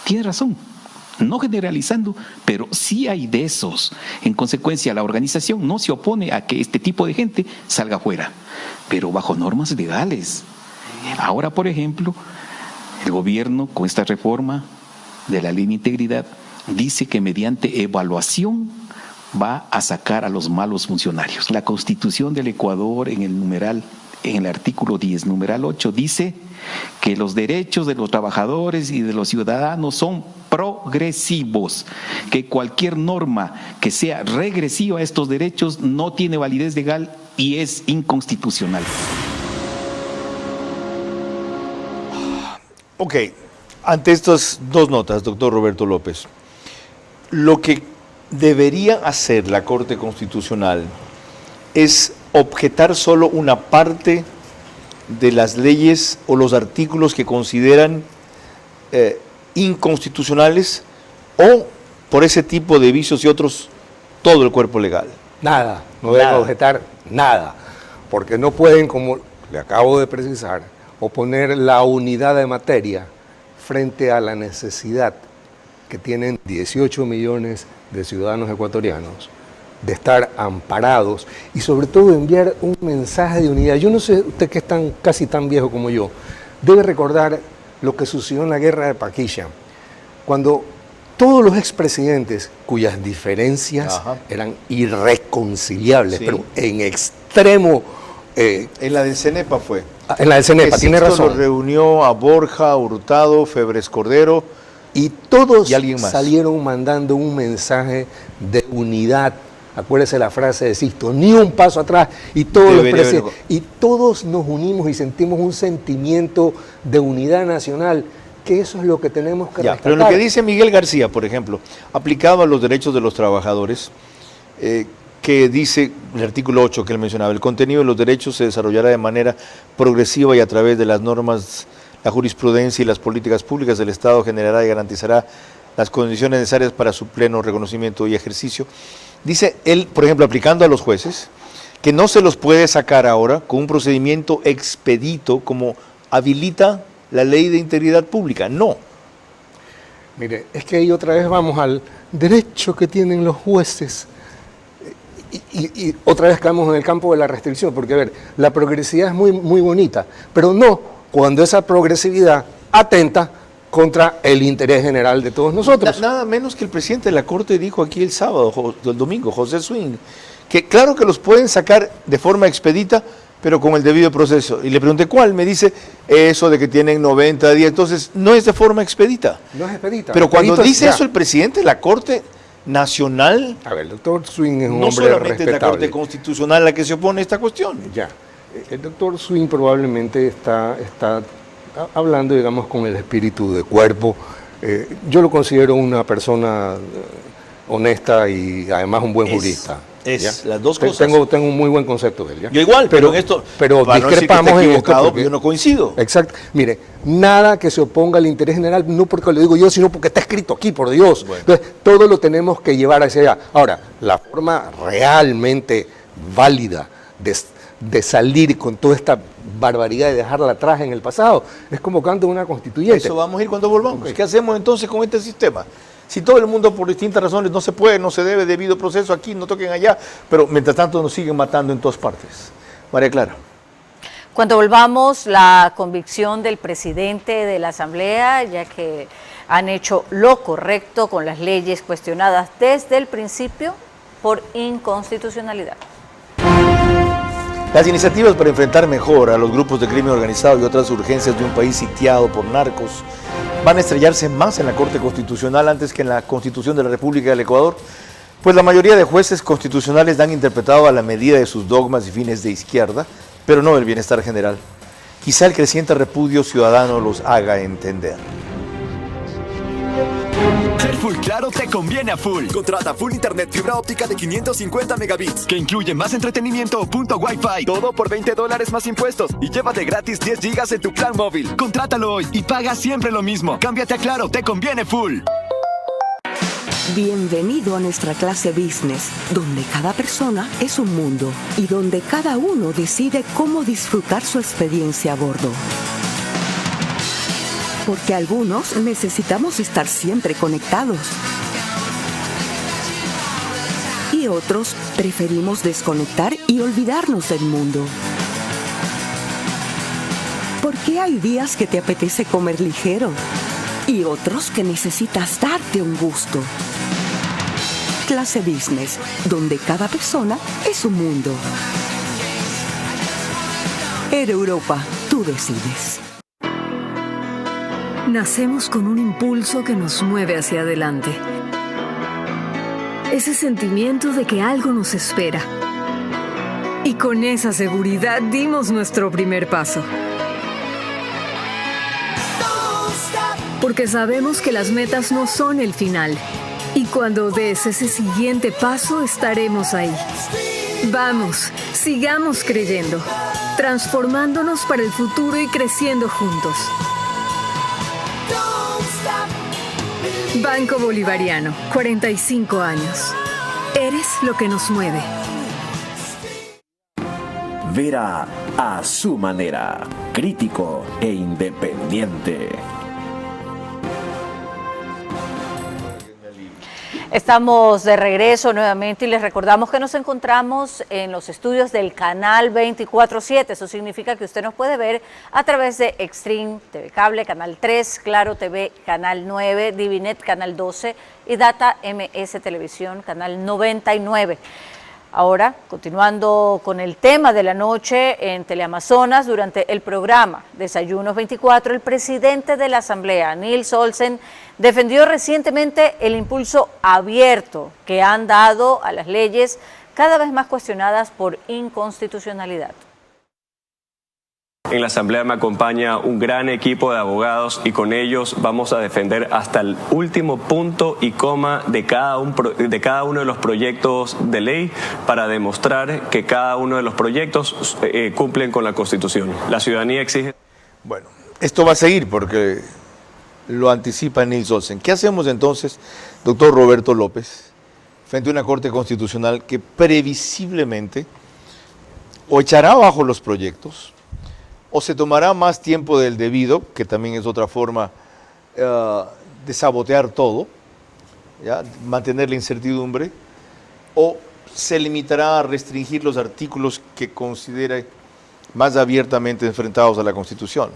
tiene razón. No generalizando, pero sí hay de esos. En consecuencia, la organización no se opone a que este tipo de gente salga fuera, pero bajo normas legales. Ahora, por ejemplo, el gobierno, con esta reforma de la ley de integridad, dice que mediante evaluación va a sacar a los malos funcionarios. La Constitución del Ecuador, en el artículo 10, numeral 8, dice que los derechos de los trabajadores y de los ciudadanos son progresivos, que cualquier norma que sea regresiva a estos derechos no tiene validez legal y es inconstitucional. Ok, ante estas dos notas, doctor Roberto López, lo que debería hacer la Corte Constitucional es objetar solo una parte de las leyes o los artículos que consideran inconstitucionales, o por ese tipo de vicios y otros todo el cuerpo legal. Nada, no deben objetar nada, porque no pueden, como le acabo de precisar, oponer la unidad de materia frente a la necesidad que tienen 18 millones de ciudadanos ecuatorianos de estar amparados y sobre todo enviar un mensaje de unidad. Yo no sé, usted que es casi tan viejo como yo, debe recordar lo que sucedió en la guerra de Paquilla, cuando todos los expresidentes cuyas diferencias eran irreconciliables, pero en extremo... en la del CENEPA fue. En la del CENEPA, tiene razón. Reunió a Borja, Hurtado, Febres Cordero y todos y alguien más. Salieron mandando un mensaje de unidad. Acuérdese la frase de Sisto, ni un paso atrás, y todos nos unimos y sentimos un sentimiento de unidad nacional, que eso es lo que tenemos que rescatar. Pero lo que dice Miguel García, por ejemplo, aplicado a los derechos de los trabajadores, que dice el artículo 8 que él mencionaba, el contenido de los derechos se desarrollará de manera progresiva y a través de las normas, la jurisprudencia y las políticas públicas del Estado generará y garantizará las condiciones necesarias para su pleno reconocimiento y ejercicio. Dice él, por ejemplo, aplicando a los jueces, que no se los puede sacar ahora con un procedimiento expedito como habilita la ley de integridad pública. No. Mire, es que ahí otra vez vamos al derecho que tienen los jueces. Y otra vez caemos en el campo de la restricción, porque a ver, la progresividad es muy, muy bonita, pero no cuando esa progresividad atenta contra el interés general de todos nosotros. Nada menos que el presidente de la Corte dijo aquí el domingo, José Swing, que claro que los pueden sacar de forma expedita, pero con el debido proceso. Y le pregunté cuál, me dice eso de que tienen 90 días, entonces no es de forma expedita. No es expedita. Pero cuando dice eso el presidente de la Corte Nacional, a ver, el doctor Swing es un no hombre solamente respetable. Es la Corte Constitucional la que se opone a esta cuestión. Ya, el doctor Swing probablemente está hablando, digamos, con el espíritu de cuerpo. Yo lo considero una persona honesta y además un buen jurista. Las dos cosas. Tengo un muy buen concepto de él. ¿ya? Yo igual, pero en esto discrepamos en esto porque yo no coincido. Exacto. Mire, nada que se oponga al interés general, no porque lo digo yo, sino porque está escrito aquí, por Dios. Bueno. Entonces, todo lo tenemos que llevar hacia allá. Ahora, la forma realmente válida de salir con toda esta barbaridad y dejarla atrás en el pasado es convocando una constituyente. Eso vamos a ir cuando volvamos. Okay. ¿Qué hacemos entonces con este sistema? Si todo el mundo por distintas razones no se puede, no se debe, debido proceso aquí, no toquen allá, pero mientras tanto nos siguen matando en todas partes. María Clara. Cuando volvamos, la convicción del presidente de la Asamblea, ya que han hecho lo correcto con las leyes cuestionadas desde el principio por inconstitucionalidad. Las iniciativas para enfrentar mejor a los grupos de crimen organizado y otras urgencias de un país sitiado por narcos van a estrellarse más en la Corte Constitucional antes que en la Constitución de la República del Ecuador. Pues la mayoría de jueces constitucionales han interpretado a la medida de sus dogmas y fines de izquierda, pero no del bienestar general. Quizá el creciente repudio ciudadano los haga entender. Ser full claro te conviene a full. Contrata full internet fibra óptica de 550 megabits, que incluye más entretenimiento o punto Wi-Fi. Todo por $20 más impuestos y llévate gratis 10 gigas en tu plan móvil. Contrátalo hoy y paga siempre lo mismo. Cámbiate a Claro, te conviene full. Bienvenido a nuestra clase business, donde cada persona es un mundo y donde cada uno decide cómo disfrutar su experiencia a bordo. Porque algunos necesitamos estar siempre conectados. Y otros preferimos desconectar y olvidarnos del mundo. Porque hay días que te apetece comer ligero y otros que necesitas darte un gusto. Clase business, donde cada persona es un mundo. Air Europa, tú decides. Nacemos con un impulso que nos mueve hacia adelante. Ese sentimiento de que algo nos espera. Y con esa seguridad dimos nuestro primer paso. Porque sabemos que las metas no son el final. Y cuando des ese siguiente paso, estaremos ahí. Vamos, sigamos creyendo, transformándonos para el futuro y creciendo juntos. Banco Bolivariano, 45 años. Eres lo que nos mueve. Vera a su manera, crítico e independiente. Estamos de regreso nuevamente y les recordamos que nos encontramos en los estudios del canal 24/7. Eso significa que usted nos puede ver a través de Extreme TV Cable, Canal 3, Claro TV, Canal 9, Divinet, Canal 12 y Data MS Televisión, Canal 99. Ahora, continuando con el tema de la noche en Teleamazonas, durante el programa Desayunos 24, el presidente de la Asamblea, Nils Olsen, defendió recientemente el impulso abierto que han dado a las leyes cada vez más cuestionadas por inconstitucionalidad. En la Asamblea me acompaña un gran equipo de abogados y con ellos vamos a defender hasta el último punto y coma de cada uno de los proyectos de ley para demostrar que cada uno de los proyectos cumplen con la Constitución. La ciudadanía exige... Bueno, esto va a seguir porque lo anticipa Nils Olsen. ¿Qué hacemos entonces, doctor Roberto López, frente a una Corte Constitucional que previsiblemente o echará abajo los proyectos o se tomará más tiempo del debido, que también es otra forma de sabotear todo, ¿ya? Mantener la incertidumbre, o se limitará a restringir los artículos que considere más abiertamente enfrentados a la Constitución?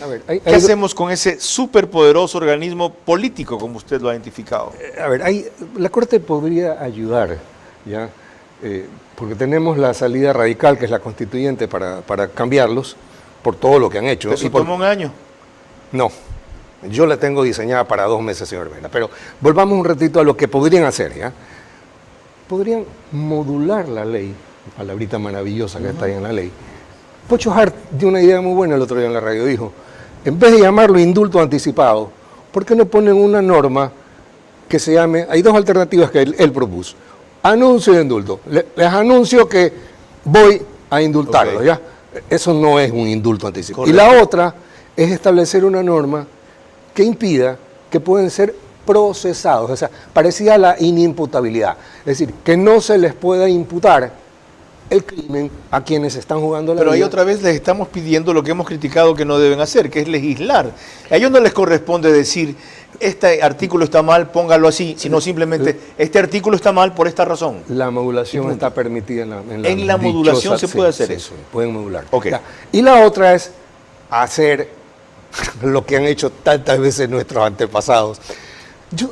A ver, ¿qué hacemos con ese superpoderoso organismo político, como usted lo ha identificado? A ver, la Corte podría ayudar, ¿ya? Porque tenemos la salida radical, que es la constituyente, para cambiarlos, por todo lo que han hecho. ¿Eso toma un año? No, yo la tengo diseñada para 2 meses, señor Vera. Pero volvamos un ratito a lo que podrían hacer, ¿ya? Podrían modular la ley, palabrita maravillosa que está ahí en la ley. Pocho Hart dio una idea muy buena el otro día en la radio, dijo, en vez de llamarlo indulto anticipado, ¿por qué no ponen una norma que se llame, hay 2 alternativas que él propuso, anuncio de indulto, les anuncio que voy a indultarlo, ¿ya? Eso no es un indulto anticipado. Correcto. Y la otra es establecer una norma que impida que pueden ser procesados, o sea, parecida a la inimputabilidad, es decir, que no se les pueda imputar el crimen a quienes están jugando la vida. Pero ahí otra vez les estamos pidiendo lo que hemos criticado que no deben hacer, que es legislar. A ellos no les corresponde decir, este artículo está mal, póngalo así, sino simplemente, este artículo está mal por esta razón. La modulación está permitida en la modulación se puede hacer eso. Sí, pueden modular. Okay. Y la otra es hacer lo que han hecho tantas veces nuestros antepasados. Yo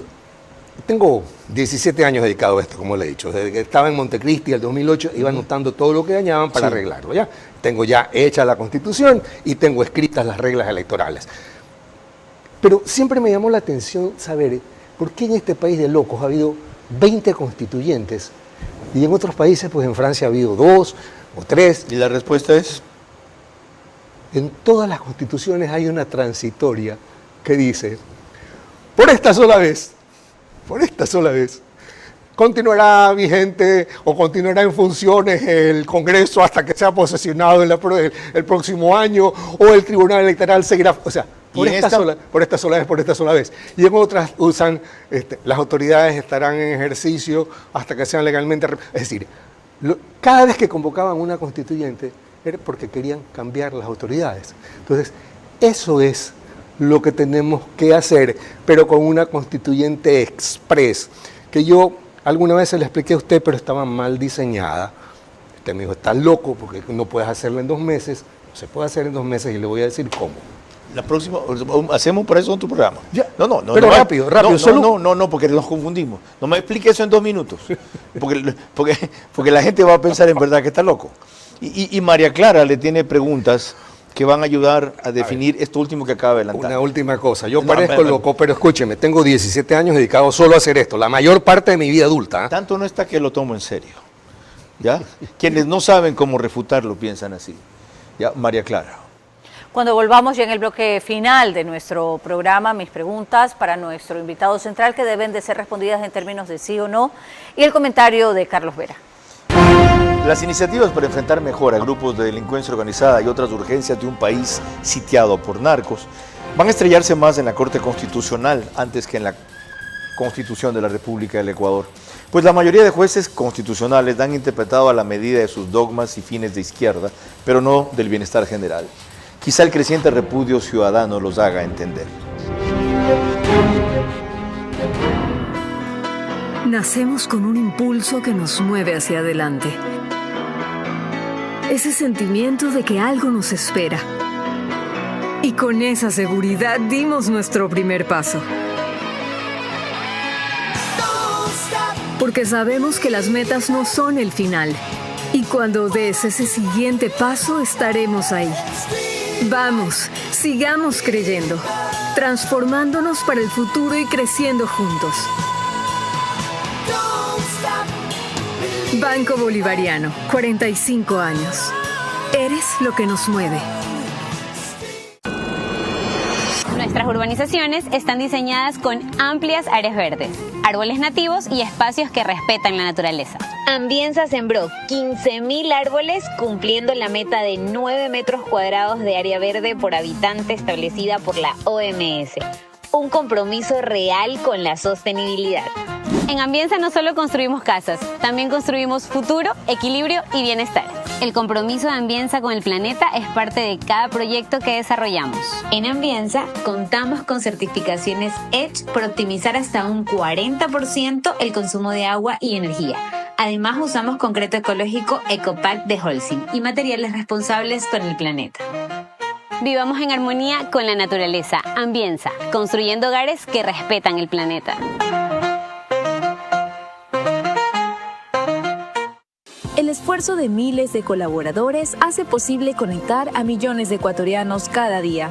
tengo 17 años dedicado a esto, como le he dicho. Desde que estaba en Montecristi en el 2008, iba anotando todo lo que dañaban para arreglarlo. ¿Ya? Tengo ya hecha la Constitución y tengo escritas las reglas electorales. Pero siempre me llamó la atención saber por qué en este país de locos ha habido 20 constituyentes. Y en otros países, pues en Francia ha habido 2 o 3. ¿Y la respuesta es? En todas las constituciones hay una transitoria que dice, por esta sola vez, continuará vigente o continuará en funciones el Congreso hasta que sea posesionado el próximo año, o el Tribunal Electoral seguirá, o sea, por esta sola vez. Y en otras usan, las autoridades estarán en ejercicio hasta que sean legalmente, es decir, cada vez que convocaban una constituyente era porque querían cambiar las autoridades. Entonces, eso es lo que tenemos que hacer, pero con una constituyente express, que yo alguna vez se le expliqué a usted, pero estaba mal diseñada. Usted me dijo, estás loco porque no puedes hacerlo en 2 meses. Se puede hacer en 2 meses y le voy a decir cómo. La próxima, hacemos por eso en tu programa. Ya. No. Pero rápido. No, porque nos confundimos. No me explique eso en 2 minutos. Porque la gente va a pensar en verdad que está loco. Y María Clara le tiene preguntas que van a ayudar a definir esto último que acaba de adelantar. Una última cosa. Yo parezco loco, pero escúcheme, tengo 17 años dedicados solo a hacer esto, la mayor parte de mi vida adulta. Tanto no está que lo tomo en serio. ¿Ya? Quienes no saben cómo refutarlo piensan así. ¿Ya? María Clara. Cuando volvamos ya en el bloque final de nuestro programa, mis preguntas para nuestro invitado central, que deben de ser respondidas en términos de sí o no, y el comentario de Carlos Vera. Las iniciativas para enfrentar mejor a grupos de delincuencia organizada y otras urgencias de un país sitiado por narcos van a estrellarse más en la Corte Constitucional antes que en la Constitución de la República del Ecuador, pues la mayoría de jueces constitucionales han interpretado a la medida de sus dogmas y fines de izquierda, pero no del bienestar general. Quizá el creciente repudio ciudadano los haga entender. Nacemos con un impulso que nos mueve hacia adelante. Ese sentimiento de que algo nos espera. Y con esa seguridad dimos nuestro primer paso. Porque sabemos que las metas no son el final. Y cuando des ese siguiente paso, estaremos ahí. Vamos, sigamos creyendo, transformándonos para el futuro y creciendo juntos. Banco Bolivariano, 45 años. Eres lo que nos mueve. Nuestras urbanizaciones están diseñadas con amplias áreas verdes, árboles nativos y espacios que respetan la naturaleza. Ambienza sembró 15.000 árboles, cumpliendo la meta de 9 metros cuadrados de área verde por habitante establecida por la OMS. Un compromiso real con la sostenibilidad. En Ambienza no solo construimos casas, también construimos futuro, equilibrio y bienestar. El compromiso de Ambienza con el planeta es parte de cada proyecto que desarrollamos. En Ambienza contamos con certificaciones EDGE por optimizar hasta un 40% el consumo de agua y energía. Además, usamos concreto ecológico Ecopack de Holcim y materiales responsables con el planeta. Vivamos en armonía con la naturaleza. Ambienza, construyendo hogares que respetan el planeta. El esfuerzo de miles de colaboradores hace posible conectar a millones de ecuatorianos cada día.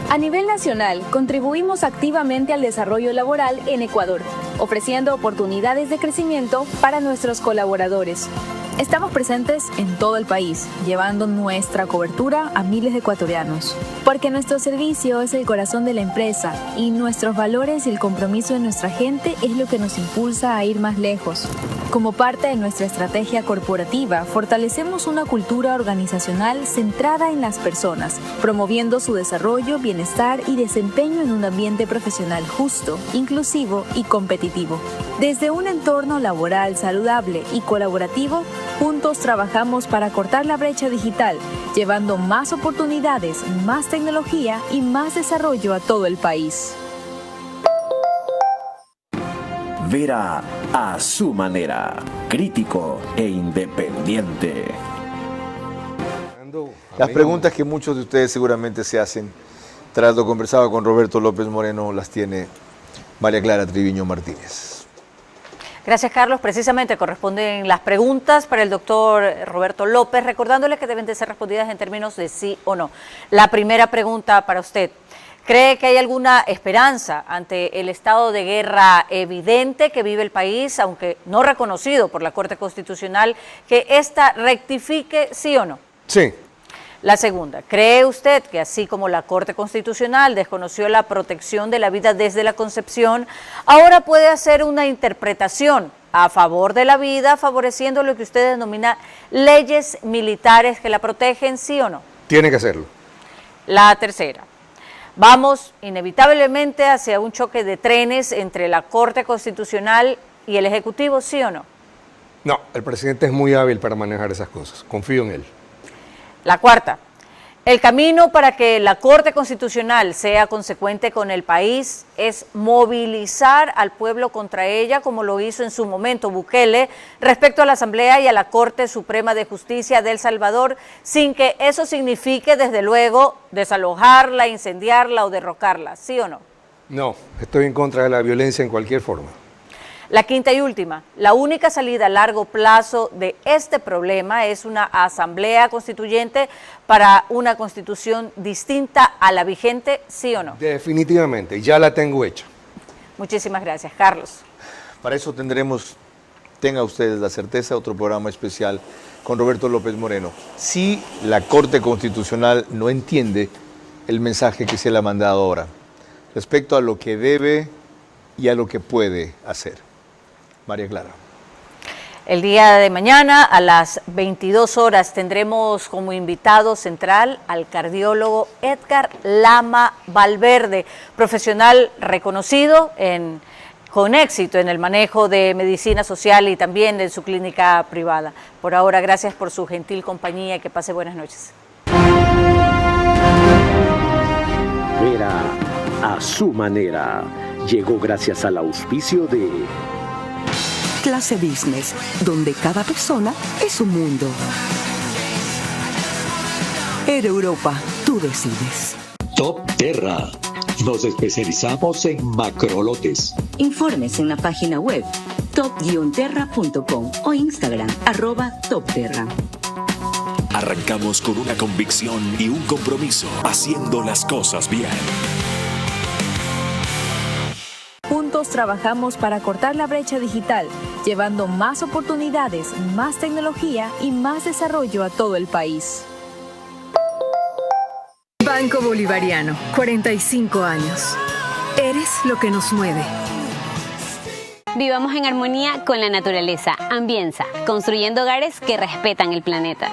A nivel nacional, contribuimos activamente al desarrollo laboral en Ecuador, ofreciendo oportunidades de crecimiento para nuestros colaboradores. Estamos presentes en todo el país, llevando nuestra cobertura a miles de ecuatorianos. Porque nuestro servicio es el corazón de la empresa y nuestros valores y el compromiso de nuestra gente es lo que nos impulsa a ir más lejos. Como parte de nuestra estrategia corporativa, fortalecemos una cultura organizacional centrada en las personas, promoviendo su desarrollo, bienestar y desempeño en un ambiente profesional justo, inclusivo y competitivo. Desde un entorno laboral saludable y colaborativo, juntos trabajamos para cortar la brecha digital, llevando más oportunidades, más tecnología y más desarrollo a todo el país. Vera a su manera, crítico e independiente. Las preguntas que muchos de ustedes seguramente se hacen tras lo conversado con Roberto López Moreno las tiene María Clara Triviño Martínez. Gracias, Carlos. Precisamente corresponden las preguntas para el doctor Roberto López, recordándole que deben de ser respondidas en términos de sí o no. La primera pregunta para usted. ¿Cree que hay alguna esperanza ante el estado de guerra evidente que vive el país, aunque no reconocido por la Corte Constitucional, que ésta rectifique, sí o no? Sí. La segunda, ¿cree usted que así como la Corte Constitucional desconoció la protección de la vida desde la concepción, ahora puede hacer una interpretación a favor de la vida, favoreciendo lo que usted denomina leyes militares que la protegen, sí o no? Tiene que hacerlo. La tercera, vamos inevitablemente hacia un choque de trenes entre la Corte Constitucional y el Ejecutivo, ¿sí o no? No, el presidente es muy hábil para manejar esas cosas. Confío en él. La cuarta, el camino para que la Corte Constitucional sea consecuente con el país es movilizar al pueblo contra ella, como lo hizo en su momento Bukele respecto a la Asamblea y a la Corte Suprema de Justicia de El Salvador, sin que eso signifique, desde luego, desalojarla, incendiarla o derrocarla, ¿sí o no? No, estoy en contra de la violencia en cualquier forma. La quinta y última, la única salida a largo plazo de este problema es una asamblea constituyente para una constitución distinta a la vigente, ¿sí o no? Definitivamente, ya la tengo hecha. Muchísimas gracias, Carlos. Para eso tendremos, tenga ustedes la certeza, otro programa especial con Roberto López Moreno. Si la Corte Constitucional no entiende el mensaje que se le ha mandado ahora respecto a lo que debe y a lo que puede hacer. María Clara. El día de mañana a las 22 horas tendremos como invitado central al cardiólogo Edgar Lama Valverde, profesional reconocido con éxito en el manejo de medicina social y también en su clínica privada. Por ahora, gracias por su gentil compañía y que pase buenas noches. Vera a su manera. Llegó gracias al auspicio de Clase Business, donde cada persona es un mundo. Air Europa, tú decides. Top Terra. Nos especializamos en macrolotes. Informes en la página web top-terra.com o Instagram @topterra. Arrancamos con una convicción y un compromiso, haciendo las cosas bien. Juntos trabajamos para cortar la brecha digital, llevando más oportunidades, más tecnología y más desarrollo a todo el país. Banco Bolivariano, 45 años. Eres lo que nos mueve. Vivamos en armonía con la naturaleza. Ambienza, construyendo hogares que respetan el planeta.